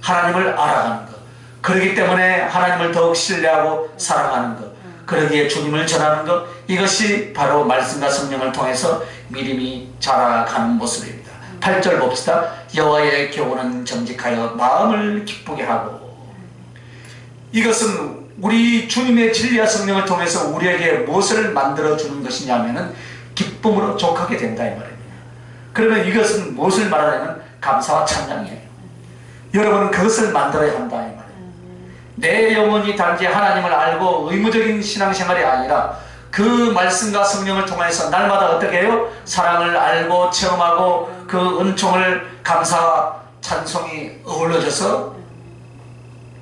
하나님을 알아가는 것. 그렇기 때문에 하나님을 더욱 신뢰하고 사랑하는 것. 그러기에 주님을 전하는 것. 이것이 바로 말씀과 성령을 통해서 믿음이 자라가는 모습입니다. 8절 봅시다. 여호와의 교훈은 정직하여 마음을 기쁘게 하고. 이것은 우리 주님의 진리와 성령을 통해서 우리에게 무엇을 만들어주는 것이냐면은 기쁨으로 족하게 된다 이 말입니다. 그러면 이것은 무엇을 말하냐면 감사와 찬양이에요. 여러분은 그것을 만들어야 한다 이 말이에요. 내 영혼이 단지 하나님을 알고 의무적인 신앙생활이 아니라 그 말씀과 성령을 통해서 날마다 어떻게 해요? 사랑을 알고 체험하고 그 은총을 감사와 찬송이 어우러져서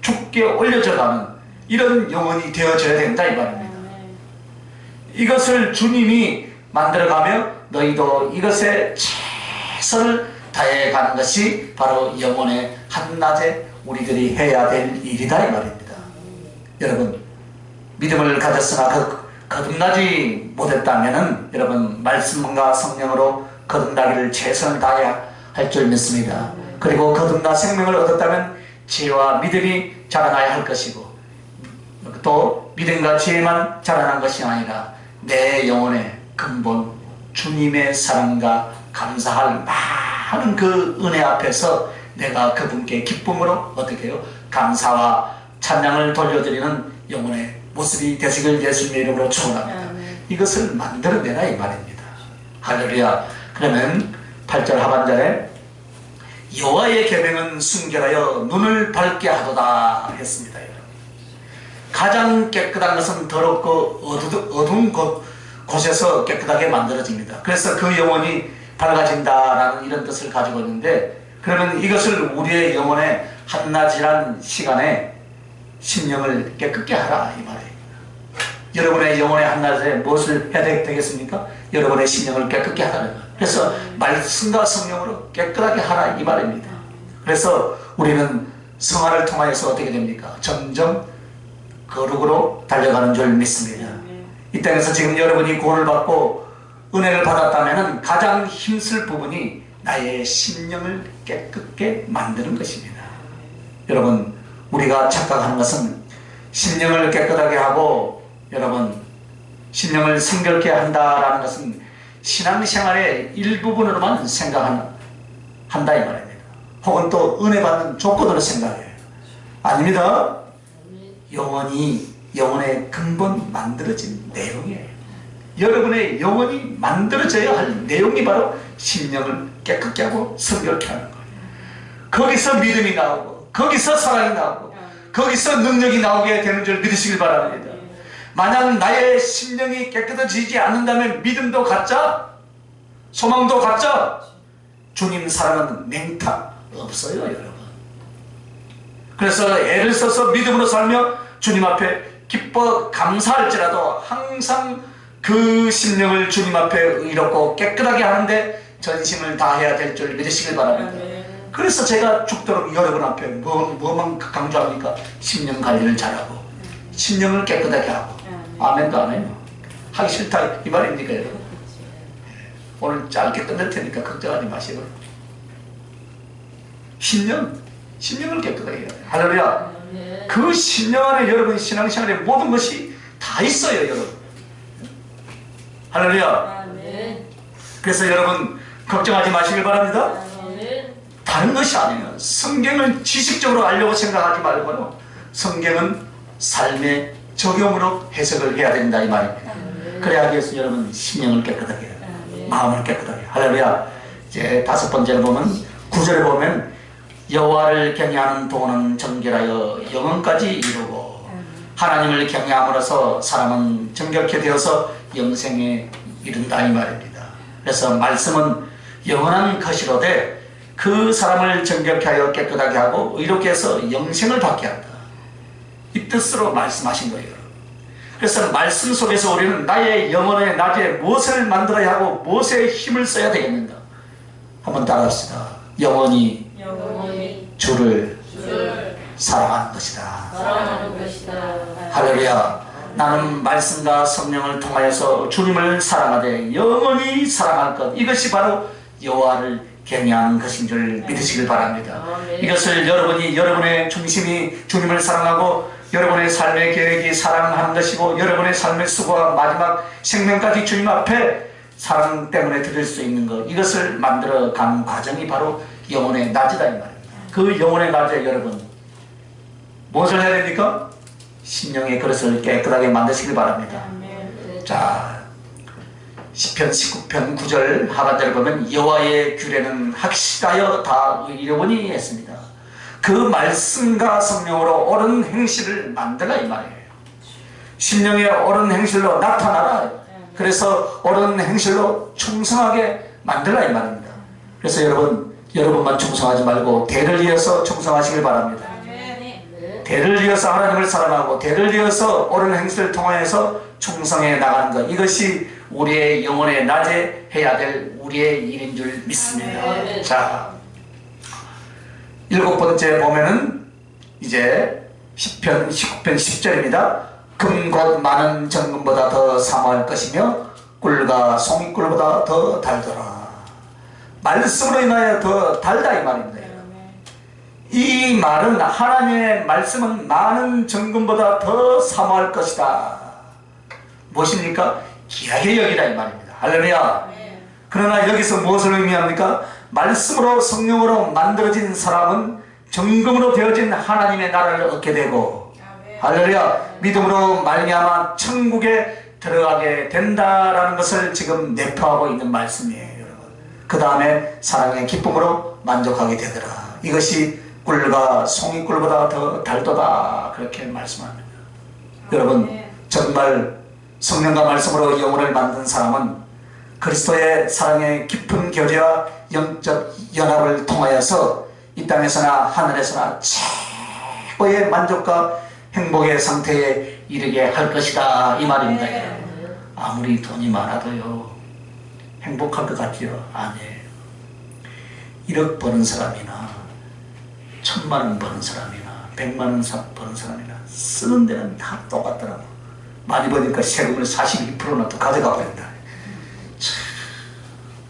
주께 올려져가는 이런 영혼이 되어져야 된다 이 말입니다. 이것을 주님이 만들어가며 너희도 이것에 최선을 다해가는 것이 바로 영혼의 한낮에 우리들이 해야 될 일이다 이 말입니다. 여러분 믿음을 가졌으나 거듭나지 못했다면 여러분 말씀과 성령으로 거듭나기를 최선을 다해야 할 줄 믿습니다. 그리고 거듭나 생명을 얻었다면 지혜와 믿음이 자라나야 할 것이고, 또 믿음과 지혜만 자라난 것이 아니라 내 영혼의 근본 주님의 사랑과 감사할 많은 그 은혜 앞에서 내가 그분께 기쁨으로 어떻게 해요? 감사와 찬양을 돌려드리는 영혼의 모습이 되시길 예수님의 이름으로 축원합니다. 이것을 만들어내라 이 말입니다. 할렐루야. 그러면 8절 하반절에 여호와의 계명은 순결하여 눈을 밝게 하도다 했습니다. 가장 깨끗한 것은 더럽고 어두운 곳에서 깨끗하게 만들어집니다. 그래서 그 영혼이 밝아진다라는 이런 뜻을 가지고 있는데, 그러면 이것을 우리의 영혼의 한낮이란 시간에 심령을 깨끗게 하라 이 말이에요. 여러분의 영혼의 한낮에 무엇을 해야 되겠습니까? 여러분의 심령을 깨끗게 하라는 거예요. 그래서 말씀과 성령으로 깨끗하게 하라 이 말입니다. 그래서 우리는 성화를 통하여서 어떻게 됩니까? 점점 거룩으로 달려가는 줄 믿습니다. 이 땅에서 지금 여러분이 구원을 받고 은혜를 받았다면 가장 힘쓸 부분이 나의 심령을 깨끗게 만드는 것입니다. 여러분 우리가 착각하는 것은 심령을 깨끗하게 하고 여러분 심령을 성결케 한다라는 것은 신앙생활의 일부분으로만 생각한다 이 말입니다. 혹은 또 은혜 받는 조건으로 생각해요. 아닙니다. 영혼의 근본 만들어진 내용이에요. 여러분의 영혼이 만들어져야 할 내용이 바로 심령을 깨끗게 하고 성결케 하는 거예요. 거기서 믿음이 나오고 거기서 사랑이 나오고 거기서 능력이 나오게 되는 줄 믿으시길 바랍니다. 만약 나의 심령이 깨끗해지지 않는다면 믿음도 가짜, 소망도 가짜, 주님 사랑은 맹탕 없어요 여러분. 그래서 애를 써서 믿음으로 살며 주님 앞에 기뻐 감사할지라도 항상 그 심령을 주님 앞에 의롭고 깨끗하게 하는데 전심을 다해야 될 줄 믿으시길 바랍니다. 그래서 제가 죽도록 여러분 앞에 뭐만 강조합니까? 심령 관리를 잘하고 심령을 깨끗하게 하고. 아멘도 안 해요. 하기 싫다 이 말입니까 여러분? 오늘 짧게 끝낼 테니까 걱정하지 마시고 심령을 깨끗하게 해야 돼요. 할렐루야. 그 심령 안에 여러분 신앙생활에 모든 것이 다 있어요 여러분. 할렐루야. 그래서 여러분 걱정하지 마시길 바랍니다. 다른 것이 아니에요. 성경을 지식적으로 알려고 생각하지 말고요, 성경은 삶의 적용으로 해석을 해야 된다 이 말입니다. 그래야 하겠어. 여러분 심령을 깨끗하게 해요. 마음을 깨끗하게. 할렐루야. 이제 5번째로 보면 9절에 보면 여호와를 경외하는 도는 정결하여 영원까지 이루고 하나님을 경외함으로써 사람은 정결케 되어서 영생에 이른다 이 말입니다. 그래서 말씀은 영원한 것이로되 그 사람을 정결케 하여 깨끗하게 하고 의롭게 해서 영생을 받게 한다. 이 뜻으로 말씀하신 거예요. 그래서 말씀 속에서 우리는 나의 영혼의 낮에 무엇을 만들어야 하고 무엇에 힘을 써야 되겠는가? 한번 따라합시다. 영원히 주를 사랑하는 것이다. 할렐루야. 나는 말씀과 성령을 통하여서 주님을 사랑하되 영원히 사랑할 것, 이것이 바로 여호와를 경외하는 것인 줄 믿으시길 바랍니다. 이것을 여러분이, 여러분의 중심이 주님을 사랑하고 여러분의 삶의 계획이 사랑하는 것이고 여러분의 삶의 수고와 마지막 생명까지 주님 앞에 사랑 때문에 드릴 수 있는 것, 이것을 만들어가는 과정이 바로 영혼의 낮이다 이 말입니다. 그 영혼의 낮에 여러분 무엇을 해야 됩니까? 심령의 그릇을 깨끗하게 만드시길 바랍니다. 자, 시편 19편 9절 하반절을 보면 여호와의 규례는 확실하여 다 의로우니 했습니다. 그 말씀과 성령으로 옳은 행실을 만들라 이 말이에요. 심령의 옳은 행실로 나타나라. 그래서 옳은 행실로 충성하게 만들라 이 말입니다. 그래서 여러분만 충성하지 말고 대를 이어서 충성하시길 바랍니다. 대를 이어서 하나님을 사랑하고 대를 이어서 옳은 행실을 통하여서 충성해 나가는 것, 이것이 우리의 영혼의 낮에 해야 될 우리의 일인 줄 믿습니다. 자, 7번째 보면은 이제 시편 19편 10절입니다. 금 곧 많은 정금보다 더 사모할 것이며 꿀과 송이꿀보다 더 달더라. 말씀으로 인하여 더 달다 이 말입니다. 이 말은 하나님의 말씀은 많은 정금보다 더 사모할 것이다. 무엇입니까? 귀하게 여기다 이 말입니다. 할렐루야. 그러나 여기서 무엇을 의미합니까? 말씀으로 성령으로 만들어진 사람은 정금으로 되어진 하나님의 나라를 얻게 되고, 할렐루야, 믿음으로 말미암아 천국에 들어가게 된다라는 것을 지금 내포하고 있는 말씀이에요. 여러분, 그 다음에 사랑의 기쁨으로 만족하게 되더라. 이것이 꿀과 송이꿀보다 더 달도다, 그렇게 말씀합니다. 여러분, 정말 성령과 말씀으로 영혼을 만든 사람은 그리스도의 사랑의 깊은 교제와 영적 연합을 통하여서 이 땅에서나 하늘에서나 최고의 만족과 행복의 상태에 이르게 할 것이다 이 말입니다. 아무리 돈이 많아도요 행복할 것 같지요? 아니에요. 1억 버는 사람이나 1000만 원 버는 사람이나 100만 원 버는 사람이나 쓰는 데는 다 똑같더라고. 많이 버니까 세금을 42%나 또 가져가 버린다.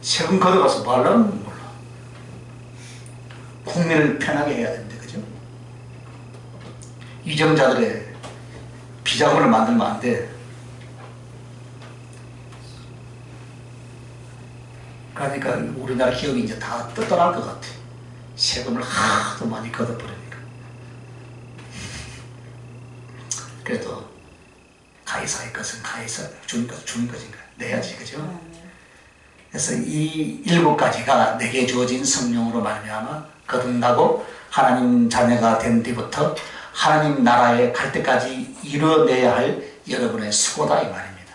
세금 걷어가서 뭐 하려면 몰라. 국민을 편하게 해야 되는데, 그죠? 이정자들의 비자금을 만들면 안 돼. 그러니까 우리나라 기업이 이제 다 뜯어날 것 같아. 세금을 하도 많이 걷어버리니까. 그래도 가이사의 것은 가이사, 주님 것은 주님 것인가 내야지, 그죠? 그래서 이 7가지가 내게 주어진 성령으로 말미암아 거듭나고 하나님 자녀가 된 뒤부터 하나님 나라에 갈 때까지 이뤄내야 할 여러분의 수고다 이 말입니다.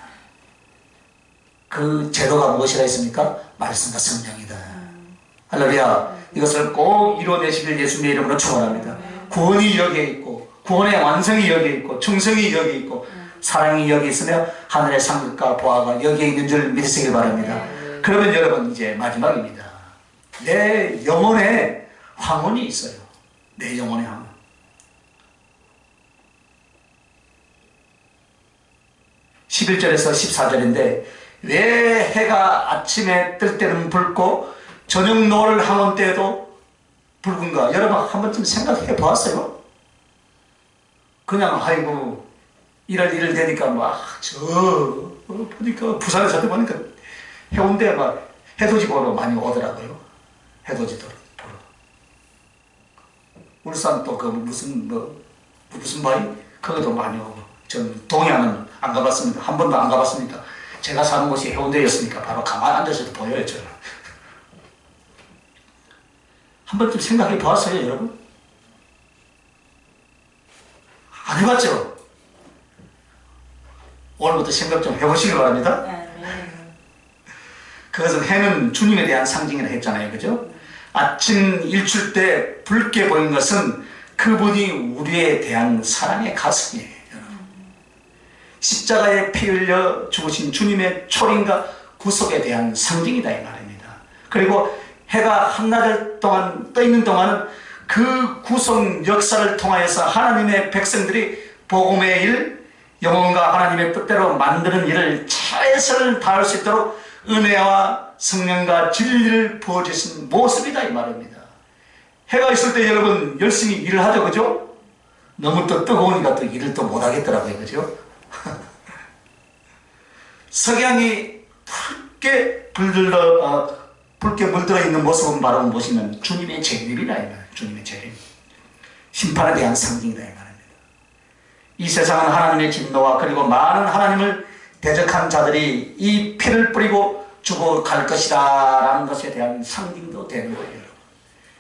그 제도가 무엇이라 했습니까? 말씀과 성령이다. 할렐루야. 이것을 꼭 이뤄내시길 예수님의 이름으로 축원합니다. 구원이 여기에 있고 구원의 완성이 여기 있고 충성이 여기 있고 사랑이 여기 있으며 하늘의 상급과 보화가 여기에 있는 줄 믿으시길 바랍니다. 그러면 여러분 이제 마지막입니다. 내 영혼에 황혼이 있어요. 내 영혼에 황혼. 11절에서 14절인데 왜 해가 아침에 뜰 때는 붉고 저녁 노을 황혼 때에도 붉은가? 여러분 한 번쯤 생각해 보았어요? 그냥 아이고 이럴 일 되니까 보니까 부산에서 보니까 해운대에 막 해돋이 보러 많이 오더라고요. 해돋이 보러. 울산 또 그 무슨 바위? 거기도 많이 오고. 전 동해안은 안 가봤습니다. 한 번도 안 가봤습니다. 제가 사는 곳이 해운대였으니까 바로 가만히 앉아서도 보여요, 저는. 한 번쯤 생각해 보았어요, 여러분? 안 해봤죠? 오늘부터 생각 좀 해보시기 바랍니다. 그것은 해는 주님에 대한 상징이라 했잖아요, 그죠? 아침 일출 때 붉게 보인 것은 그분이 우리에 대한 사랑의 가슴이에요. 십자가에 피 흘려 죽으신 주님의 초림과 구속에 대한 상징이다 이 말입니다. 그리고 해가 한나절 동안 떠 있는 동안은 그 구속 역사를 통하여서 하나님의 백성들이 복음의 일, 영혼과 하나님의 뜻대로 만드는 일을 최선을 다할 수 있도록 은혜와 성령과 진리를 부어주신 모습이다 이 말입니다. 해가 있을 때 여러분 열심히 일을 하죠, 그죠? 너무 또 뜨거우니까 또 일을 또 못하겠더라고요, 그죠? 석양이 붉게 물들어 있는 모습을 바라보시면 주님의 재림이다 이 말이에요. 주님의 재림, 심판에 대한 상징이다 이 말입니다. 이 세상은 하나님의 진노와 그리고 많은 하나님을 대적한 자들이 이 피를 뿌리고 죽어갈 것이다 라는 것에 대한 상징도 되는 거예요. 여러분.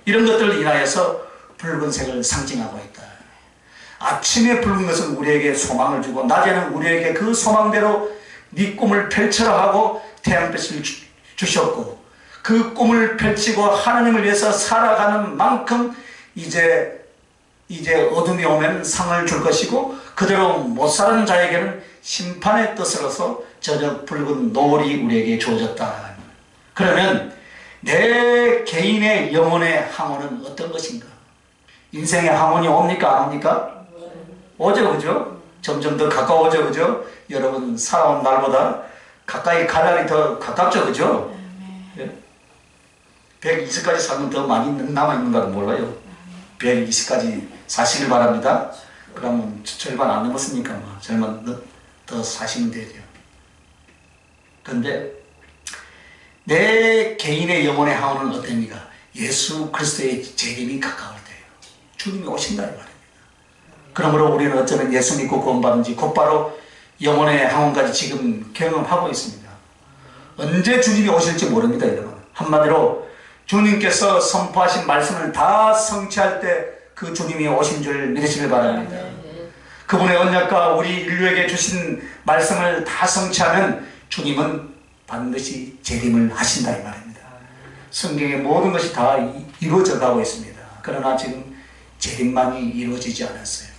이런 것들을 인하여서 붉은색을 상징하고 있다. 아침에 붉은 것은 우리에게 소망을 주고 낮에는 우리에게 그 소망대로 네 꿈을 펼쳐라 하고 태양빛을 주셨고 그 꿈을 펼치고 하나님을 위해서 살아가는 만큼 이제 어둠이 오면 상을 줄 것이고 그대로 못 사는 자에게는 심판의 뜻으로서 저녁 붉은 노을이 우리에게 주어졌다. 그러면 내 개인의 영혼의 항원은 어떤 것인가? 인생의 항원이 옵니까 안 옵니까? 오죠, 그죠? 점점 더 가까워져, 그죠? 여러분 살아온 날보다 가까이 갈 날이 더 가깝죠, 그죠? 120까지 살면 더 많이 남아있는가도 몰라요. 120까지 사시길 바랍니다. 그러면 절반 안 넘었으니까 절반 더 사시면 되죠. 그런데 내 개인의 영혼의 항원은 어떻습니까? 예수 그리스도의 재림이 가까울 때예요. 주님이 오신다 이 말입니다. 그러므로 우리는 어쩌면 예수 믿고 구원받은 지 곧바로 영혼의 항원까지 지금 경험하고 있습니다. 언제 주님이 오실지 모릅니다, 여러분. 한마디로 주님께서 선포하신 말씀을 다 성취할 때 그 주님이 오신 줄 믿으시길 바랍니다. 그분의 언약과 우리 인류에게 주신 말씀을 다 성취하면 주님은 반드시 재림을 하신다 이 말입니다. 성경의 모든 것이 다 이루어져 가고 있습니다. 그러나 지금 재림만이 이루어지지 않았어요.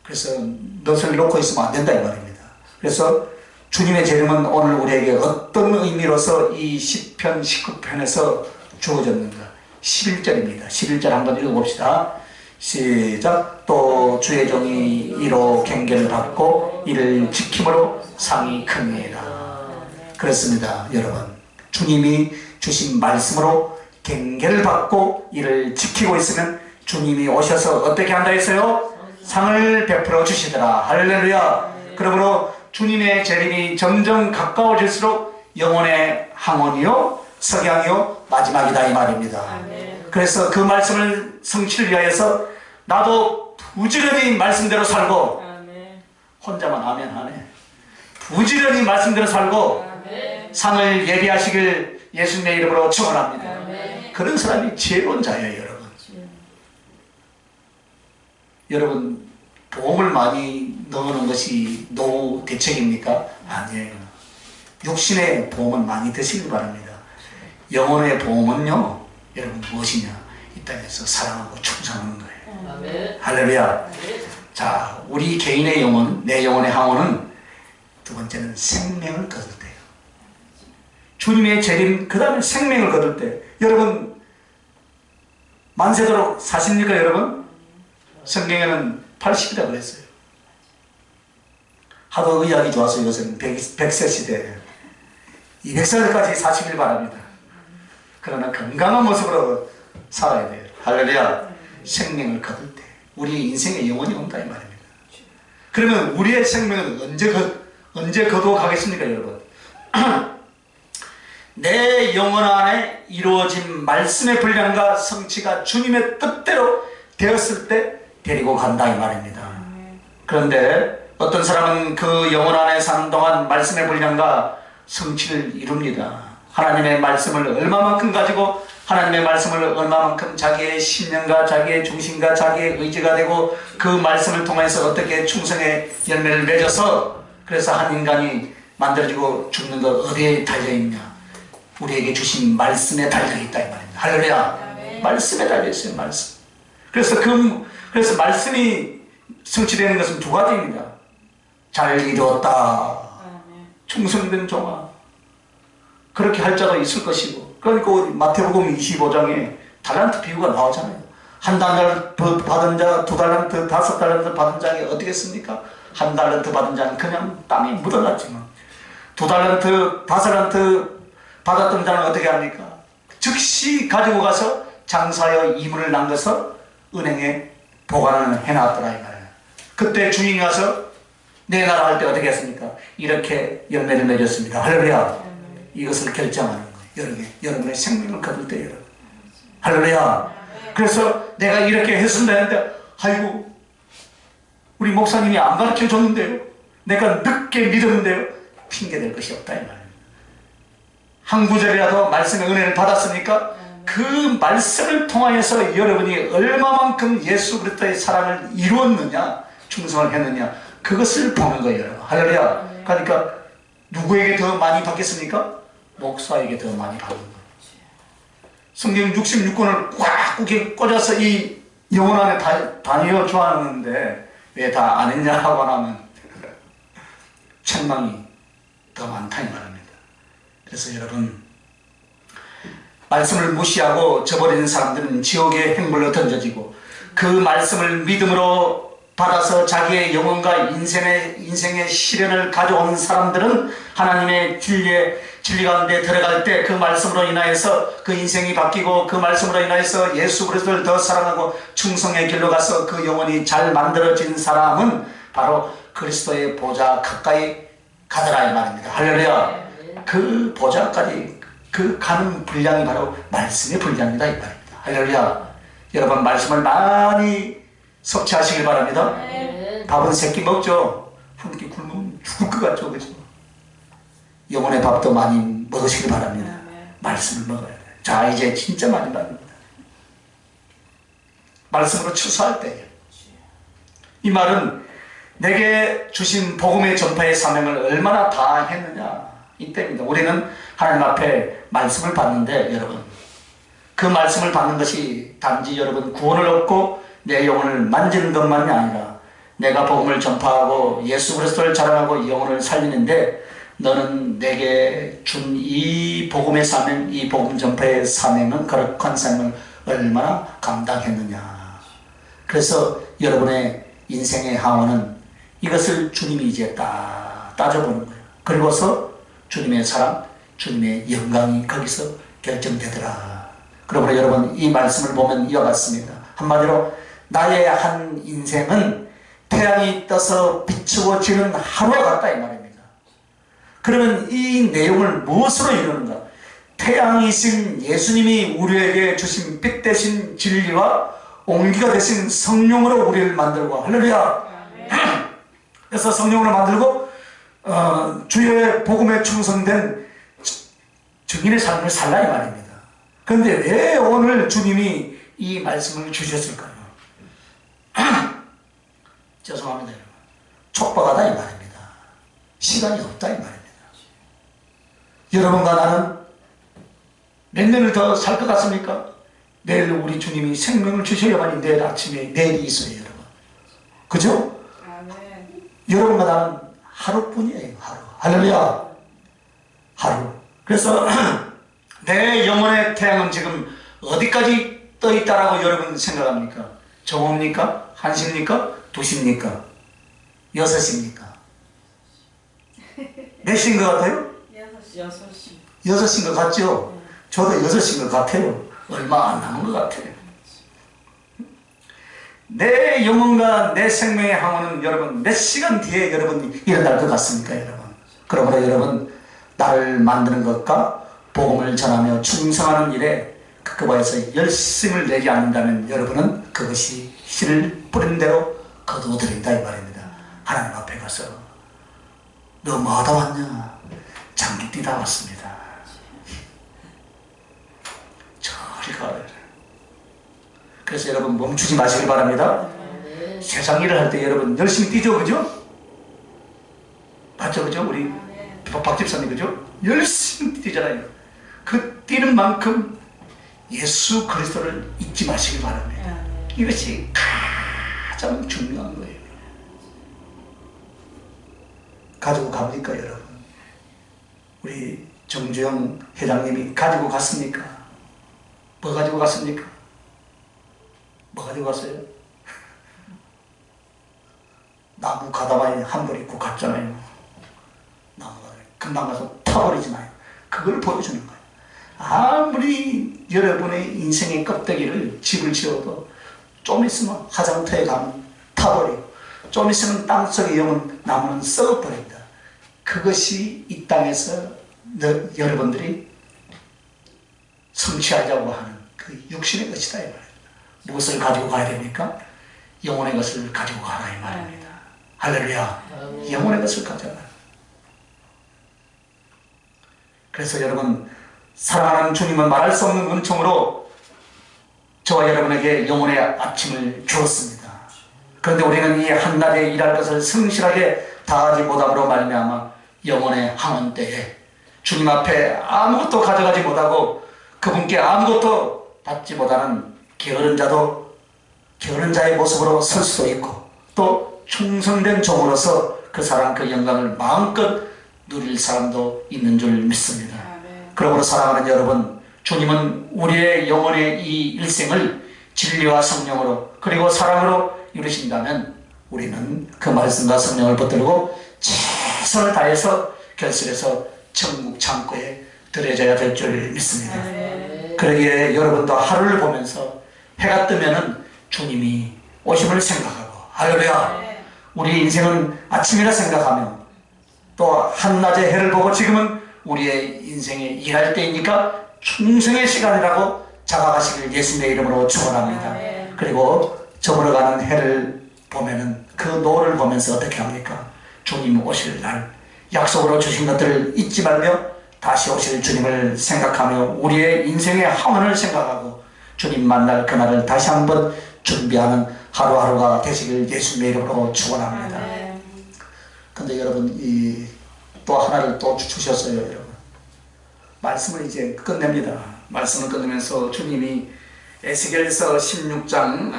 그래서 넋을 놓고 있으면 안 된다 이 말입니다. 그래서 주님의 재림은 오늘 우리에게 어떤 의미로서 이 시편 19편에서 주어졌는가? 11절입니다. 11절 한번 읽어봅시다. 시작. 또 주의 종이 이로 경계를 받고 이를 지킴으로 상이 큽니다. 그렇습니다, 여러분. 주님이 주신 말씀으로 경계를 받고 이를 지키고 있으면 주님이 오셔서 어떻게 한다 했어요? 상을 베풀어 주시더라. 할렐루야. 그러므로 주님의 재림이 점점 가까워질수록 영혼의 항원이요 석양이요 마지막이다 이 말입니다. 그래서 그 말씀을 성취를 위하여서 나도 부지런히 말씀대로 살고 혼자만 아멘 하네. 부지런히 말씀대로 살고 상을 예비하시길 예수님의 이름으로 축원합니다. 그런 사람이 지혜로운 자예요, 여러분. 여러분 보험을 많이 넣어놓은 것이 노후 대책입니까? 아니에요. 육신의 보험은 많이 드시길 바랍니다. 영혼의 보험은요, 여러분 무엇이냐? 이 땅에서 사랑하고 충성하는 거예요. 할렐루야. 자, 우리 개인의 영혼, 내 영혼의 항원은 두 번째는 생명을 거둘 때예요. 주님의 재림, 그 다음에 생명을 거둘 때. 여러분, 만세도록 사십니까, 여러분? 성경에는 80이라고 그랬어요. 하도 의학이 좋아서 요새는 100세 시대에 200살까지 사시길 바랍니다. 그러나 건강한 모습으로 살아야 돼요. 할렐루야. 생명을 거둘 때 우리 인생의 영혼이 온다 이 말입니다. 그러면 우리의 생명은 언제 거두어 가겠습니까, 여러분? 내 영혼 안에 이루어진 말씀의 분량과 성취가 주님의 뜻대로 되었을 때 데리고 간다 이 말입니다. 그런데 어떤 사람은 그 영혼 안에 사는 동안 말씀의 분량과 성취를 이룹니다. 하나님의 말씀을 얼마만큼 가지고 하나님의 말씀을 얼마만큼 자기의 신념과 자기의 중심과 자기의 의지가 되고 그 말씀을 통해서 어떻게 충성의 열매를 맺어서 그래서 한 인간이 만들어지고 죽는 것 어디에 달려있냐? 우리에게 주신 말씀에 달려있다 이 말입니다. 할렐루야. 말씀에 달려있어요. 말씀. 그래서 말씀이 성취되는 것은 두 가지입니다. 잘 이루었다. 충성된 종아. 그렇게 할 자가 있을 것이고. 그러니까 마태복음 25장에 달란트 비유가 나오잖아요. 한 달란트 받은 자, 두 달란트, 다섯 달란트 받은 자가 어떻겠습니까? 한 달란트 받은 자는 그냥 땀이 묻어났지만 두 달란트, 다섯 달란트 받았던 자는 어떻게 합니까? 즉시 가지고 가서 장사하여 이물을 남겨서 은행에 보관을 해놨더라 이 말이에요. 그때 주인이 와서 내놔라 할 때 어떻게 했습니까? 이렇게 열매를 맺었습니다. 할렐루야. 이것을 결정하는 거예요. 여러분의 생명을 거둘 때 여러분. 할렐루야. 그래서 내가 이렇게 했습니다 했는데 아이고 우리 목사님이 안 가르쳐 줬는데요. 내가 늦게 믿었는데요. 핑계될 것이 없다 이 말이에요. 한 구절이라도 말씀의 은혜를 받았으니까 그 말씀을 통하여서 여러분이 얼마만큼 예수 그리스도의 사랑을 이루었느냐, 충성을 했느냐, 그것을 보는 거예요. 할렐루야. 그러니까 누구에게 더 많이 받겠습니까? 목사에게 더 많이 받는 거예요. 성경 66권을 꽉 꽂아서 이 영혼 안에 다니어 주었는데 왜 다 안 했냐 하고 나면 책망이 더 많다 이 말입니다. 그래서 여러분, 말씀을 무시하고 저버리는 사람들은 지옥의 행물로 던져지고 그 말씀을 믿음으로 받아서 자기의 영혼과 인생의 시련을 가져오는 사람들은 하나님의 진리 가운데 들어갈 때 그 말씀으로 인하여서 그 인생이 바뀌고 그 말씀으로 인하여서 예수 그리스도를 더 사랑하고 충성의 길로 가서 그 영혼이 잘 만들어진 사람은 바로 그리스도의 보좌 가까이 가더라 이 말입니다. 할렐루야. 그 보좌까지 그 가는 분량이 바로 말씀의 분량이다 이 말입니다. 할렐루야. 여러분 말씀을 많이 섭취하시길 바랍니다. 밥은 새끼 먹죠. 한 끼 굶으면 죽을 것 같죠. 그죠? 영혼의 밥도 많이 먹으시길 바랍니다. 말씀을 먹어야 돼요. 자, 이제 진짜 많이 받습니다. 말씀으로 추수할 때예요. 이 말은 내게 주신 복음의 전파의 사명을 얼마나 다 했느냐 이때입니다. 우리는 하나님 앞에 말씀을 받는데 여러분 그 말씀을 받는 것이 단지 여러분 구원을 얻고 내 영혼을 만지는 것만이 아니라 내가 복음을 전파하고 예수 그리스도를 자랑하고 영혼을 살리는데 너는 내게 준 이 복음의 사명, 이 복음 전파의 사명은 거룩한 삶을 얼마나 감당했느냐. 그래서 여러분의 인생의 항원은 이것을 주님이 이제 따져보는 거예요. 그리고서 주님의 사랑, 주님의 영광이 거기서 결정되더라. 그러므로 여러분 이 말씀을 보면 이와 같습니다. 한마디로 나의 한 인생은 태양이 떠서 비추어지는 하루와 같다 이 말입니다. 그러면 이 내용을 무엇으로 이루는가? 태양이신 예수님이 우리에게 주신 빛 대신 진리와 온기가 되신 성령으로 우리를 만들고 할렐루야. 그래서 성령으로 만들고 주의 복음에 충성된 증인의 삶을 살라 이 말입니다. 그런데 왜 오늘 주님이 이 말씀을 주셨을까요? 죄송합니다 여러분. 촉박하다 이 말입니다. 시간이 없다 이 말입니다. 여러분과 나는 몇 년을 더 살 것 같습니까? 내일 우리 주님이 생명을 주셔야만이 내일 아침에 내일이 있어요, 여러분. 그죠? 여러분과 나는 하루뿐이에요, 하루. 할렐루야. 하루. 그래서 내 영혼의 태양은 지금 어디까지 떠 있다라고 여러분 생각합니까? 정오입니까? 1시입니까? 2시입니까? 6시입니까? 몇 시인 것 같아요? 6시. 6시인 것 같죠? 저도 6시인 것 같아요. 얼마 안 남은 것 같아요. 내 영혼과 내 생명의 항원은 여러분 몇 시간 뒤에 여러분이 일어날 것 같습니까, 여러분? 그러므로 여러분, 나를 만드는 것과 복음을 전하며 충성하는 일에 그거에서 열심을 내지 않는다면 여러분은 그것이 씨를 뿌린 대로 거두어들인다 이 말입니다. 하나님 앞에 가서 너 뭐하다 왔냐? 장기 뛰다 왔습니다. 저리 가라. 그래서 여러분 멈추지 마시길 바랍니다. 세상 일을 할 때 여러분 열심히 뛰죠, 그죠? 맞죠, 그죠? 우리 박 집사님, 그죠? 열심히 뛰잖아요. 그 뛰는 만큼 예수 그리스도를 잊지 마시길 바랍니다. 이것이 가장 중요한 거예요. 가지고 갑니까, 여러분? 우리 정주영 회장님이 가지고 갔습니까? 뭐 가지고 갔습니까? 뭐 가지고 갔어요? 나무 가다마에 한 벌 입고 갔잖아요. 나무가 금방 가서 타버리잖아요. 그걸 보여주는 거예요. 아무리 여러분의 인생의 껍데기를 집을 지어도 좀 있으면 화장터에 가면 타버리고 좀 있으면 땅속에 영은 나무는 썩어버립니다. 그것이 이 땅에서 여러분들이 성취하자고 하는 그 육신의 것이다 이 말입니다. 무엇을 가지고 가야 됩니까? 영혼의 것을 가지고 가라 이 말입니다. 할렐루야. 영혼의 것을 가져가라. 그래서 여러분, 사랑하는 주님은 말할 수 없는 은총으로 저와 여러분에게 영혼의 아침을 주었습니다. 그런데 우리는 이 한낮에 일할 것을 성실하게 다하지 못함으로 말미암아 영혼의 항원 때에 주님 앞에 아무것도 가져가지 못하고 그분께 아무것도 받지 못하는 게으른 자의 모습으로 설 수도 있고 또 충성된 종으로서 그 사랑 그 영광을 마음껏 누릴 사람도 있는 줄 믿습니다. 그러므로 사랑하는 여러분, 주님은 우리의 영혼의 이 일생을 진리와 성령으로 그리고 사랑으로 이루신다면 우리는 그 말씀과 성령을 붙들고 최선을 다해서 결실해서 천국 창고에 들여져야 될 줄 믿습니다. 그러기에 여러분도 하루를 보면서 해가 뜨면은 주님이 오심을 생각하고 할렐루야. 우리 인생은 아침이라 생각하며 또 한낮의 해를 보고 지금은 우리의 인생에 일할 때이니까 충성의 시간이라고 자각하시길 예수님의 이름으로 축원합니다. 그리고 저물어가는 해를 보면은 그 노를 보면서 어떻게 합니까? 주님 오실 날 약속으로 주신 것들을 잊지 말며 다시 오실 주님을 생각하며 우리의 인생의 항원을 생각하고 주님 만날 그날을 다시 한번 준비하는 하루하루가 되시길 예수님의 이름으로 축원합니다. 근데 여러분 또 하나를 또 주셨어요. 여러분 말씀을 이제 끝냅니다. 말씀을 끝내면서 주님이 에스겔서 16장을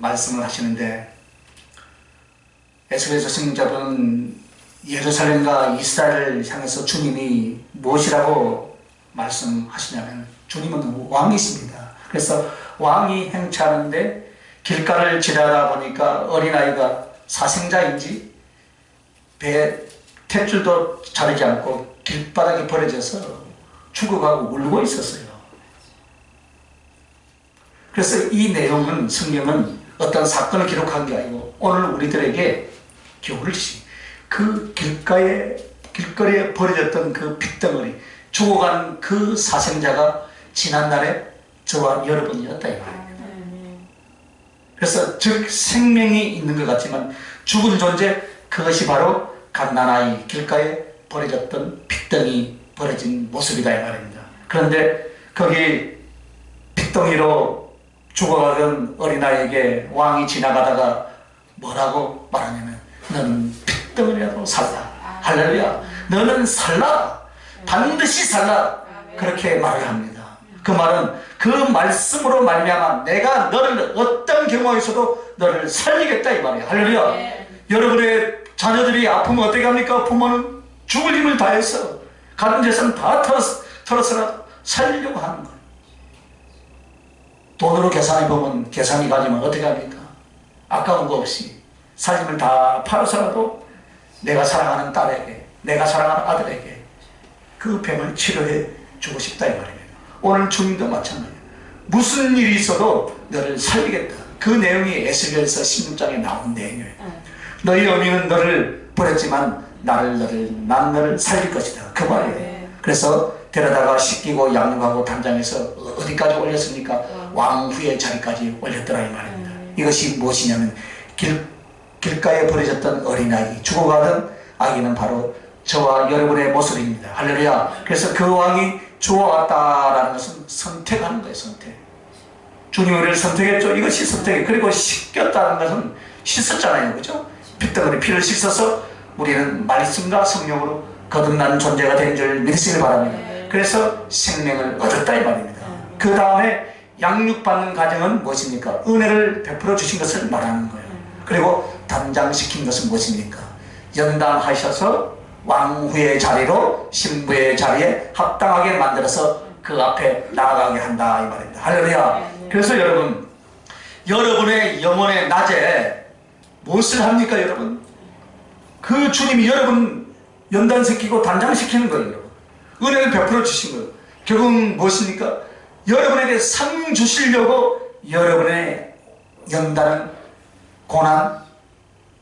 말씀을 하시는데 에스겔서 16장은 예루살렘과 이스라엘을 향해서 주님이 무엇이라고 말씀하시냐면 주님은 왕이십니다. 그래서 왕이 행차하는데 길가를 지나다 보니까 어린아이가 사생자인지 배에 탯줄도 자르지 않고 길바닥에 버려져서 죽어가고 울고 있었어요. 그래서 이 내용은 성경은 어떤 사건을 기록한 게 아니고 오늘 우리들에게 교훈을 주시. 그 길거리에 버려졌던 그 핏덩어리, 죽어간 그 사생자가 지난날에 저와 여러분이었다 이 말입니다. 그래서 즉 생명이 있는 것 같지만 죽은 존재, 그것이 바로 갓난아이 길가에 버려졌던 핏덩이 버려진 모습이다 이 말입니다. 그런데 거기 핏덩이로 죽어가던 어린아이에게 왕이 지나가다가 뭐라고 말하냐면 너는 핏덩이라도 살라. 할렐루야. 너는 살라. 반드시 살라. 그렇게 말을 합니다. 그 말은 그 말씀으로 말미암아 내가 너를 어떤 경우에서도 너를 살리겠다 이 말이에요. 할렐루야. 네. 여러분의 자녀들이 아프면 어떻게 합니까? 부모는 죽을 힘을 다해서 가진 재산 다 털어서라도 살리려고 하는 거예요. 돈으로 계산해보면 계산이 가지면 어떻게 합니까? 아까운 거 없이 살림을 다 팔아서라도 내가 사랑하는 딸에게, 내가 사랑하는 아들에게 그 병을 치료해 주고 싶다 이 말이에요. 오늘 주님도 마찬가지예요. 무슨 일이 있어도 너를 살리겠다. 그 내용이 에스겔서 16장에 나온 내용이에요. 너희 어미는 너를 버렸지만 난 너를 살릴 것이다. 그 말이에요. 그래서 데려다가 씻기고 양육하고 단장해서 어디까지 올렸습니까? 왕후의 자리까지 올렸더라 이 말입니다. 이것이 무엇이냐면 길가에 버려졌던 어린아이, 죽어가던 아기는 바로 저와 여러분의 모습입니다. 할렐루야. 그래서 그 왕이 주어왔다라는 것은 선택하는 거예요. 선택. 주님이 우리를 선택했죠. 이것이 선택이에요. 그리고 씻겼다는 것은 씻었잖아요. 그죠? 핏덩어리 피를 씻어서 우리는 말씀과 성령으로 거듭난 존재가 된 줄 믿으시길 바랍니다. 그래서 생명을 얻었다 이 말입니다. 그 다음에 양육받는 과정은 무엇입니까? 은혜를 베풀어 주신 것을 말하는 거예요. 그리고 단장시킨 것은 무엇입니까? 연단하셔서 왕후의 자리로 신부의 자리에 합당하게 만들어서 그 앞에 나아가게 한다 이 말입니다. 할렐루야. 그래서 여러분, 여러분의 영혼의 낮에 무엇을 합니까 여러분? 그 주님이 여러분 연단시키고 단장시키는 거예요. 여러분. 은혜를 베풀어 주신 거예요. 결국은 무엇입니까? 여러분에게 상 주시려고 여러분의 연단은 고난,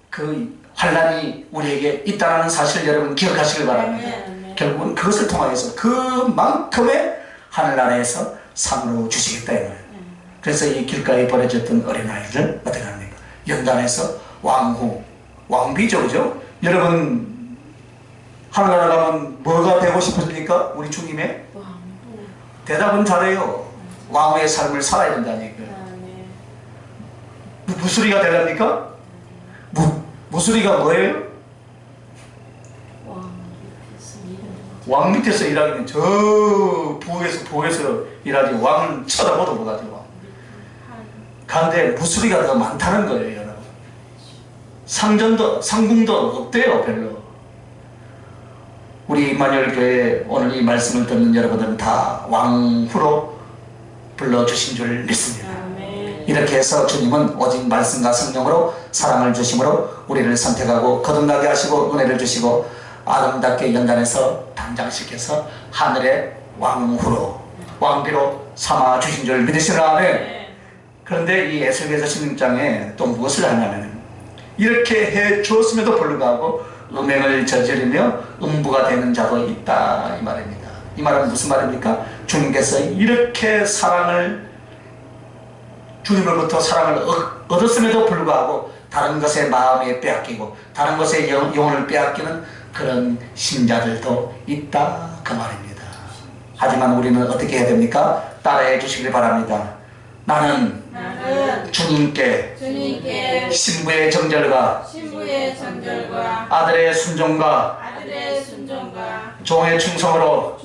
그 환난이 우리에게 있다는 사실을 여러분 기억하시길 바랍니다. 결국은 그것을 통하여서 그만큼의 하늘나라에서 상으로 주시겠다 이 말이에요. 그래서 이 길가에 버려졌던 어린아이를 어떻게 합니까? 연단해서 왕후, 왕비죠, 그죠? 여러분 하늘나라 가면 뭐가 되고 싶으십니까? 우리 주님의 대답은 잘해요. 왕후의 삶을 살아야 된다니까요. 무수리가 되랍니까? 무수리가 뭐예요? 왕 밑에서 일하기는 저 부에서 일하지 왕은 쳐다보도 못하죠. 그런데 무수리가 더 많다는 거예요, 여러분. 상궁도 없대요, 별로. 우리 임마누엘 교회 오늘 이 말씀을 듣는 여러분들은 다 왕후로 불러주신 줄 믿습니다. 이렇게 해서 주님은 오직 말씀과 성령으로 사랑을 주심으로 우리를 선택하고 거듭나게 하시고 은혜를 주시고 아름답게 연단해서 단장시켜서 하늘의 왕후로 왕비로 삼아 주신 줄 믿으시라네. 그런데 이 에스겔서 16장에 또 무엇을 하냐면 이렇게 해 주었음에도 불구하고 음행을 저지르며 음부가 되는 자도 있다 이 말입니다. 이 말은 무슨 말입니까? 주님께서 이렇게 주님으로부터 사랑을 얻었음에도 불구하고 다른 것에 마음에 빼앗기고 다른 것에 영혼을 빼앗기는 그런 신자들도 있다 그 말입니다. 하지만 우리는 어떻게 해야 됩니까? 따라해 주시길 바랍니다. 나는 주님께 신부의 정절과 아들의 순종과 종의 충성으로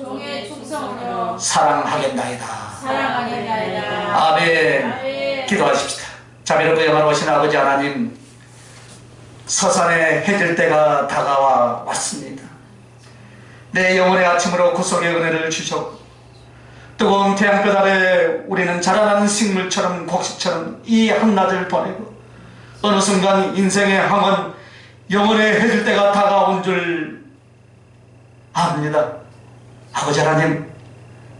사랑하겠나이다. 아멘. 기도하십시다. 자비롭고 영화로우신 아버지 하나님, 서산에 해질 때가 다가와 왔습니다. 내 영혼의 아침으로 구속의 은혜를 주셨고 뜨거운 태양볕 아래 우리는 자라나는 식물처럼 곡식처럼 이 한낮을 보내고 어느 순간 인생의 항은 영혼의 해질 때가 다가온 줄 압니다. 아버지 하나님,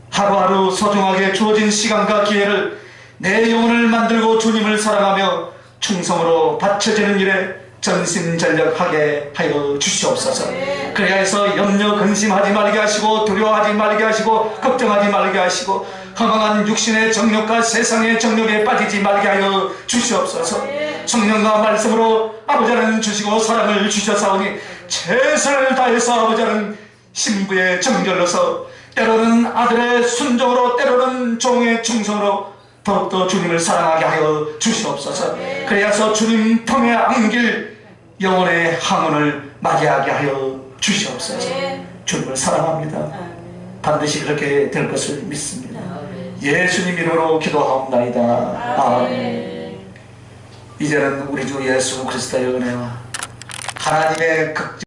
하루하루 소중하게 주어진 시간과 기회를 내 영혼을 만들고 주님을 사랑하며 충성으로 바쳐지는 일에 전심전력하게 하여 주시옵소서. 그래야 해서 염려 근심하지 말게 하시고 두려워하지 말게 하시고 걱정하지 말게 하시고 허망한 육신의 정욕과 세상의 정욕에 빠지지 말게 하여 주시옵소서. 성령과 말씀으로 아버지는 주시고 사랑을 주셨사오니 최선을 다해서 아버지는 신부의 정결로서 때로는 아들의 순종으로 때로는 종의 충성으로 더욱더 주님을 사랑하게 하여 주시옵소서. 그래서 주님 통해 안길 영혼의 항원을 맞이하게 하여 주시옵소서. 주님을 사랑합니다. 반드시 그렇게 될 것을 믿습니다. 예수님 이름으로 기도하옵나이다. 아멘. 이제는 우리 주 예수 그리스도의 은혜와 하나님의 극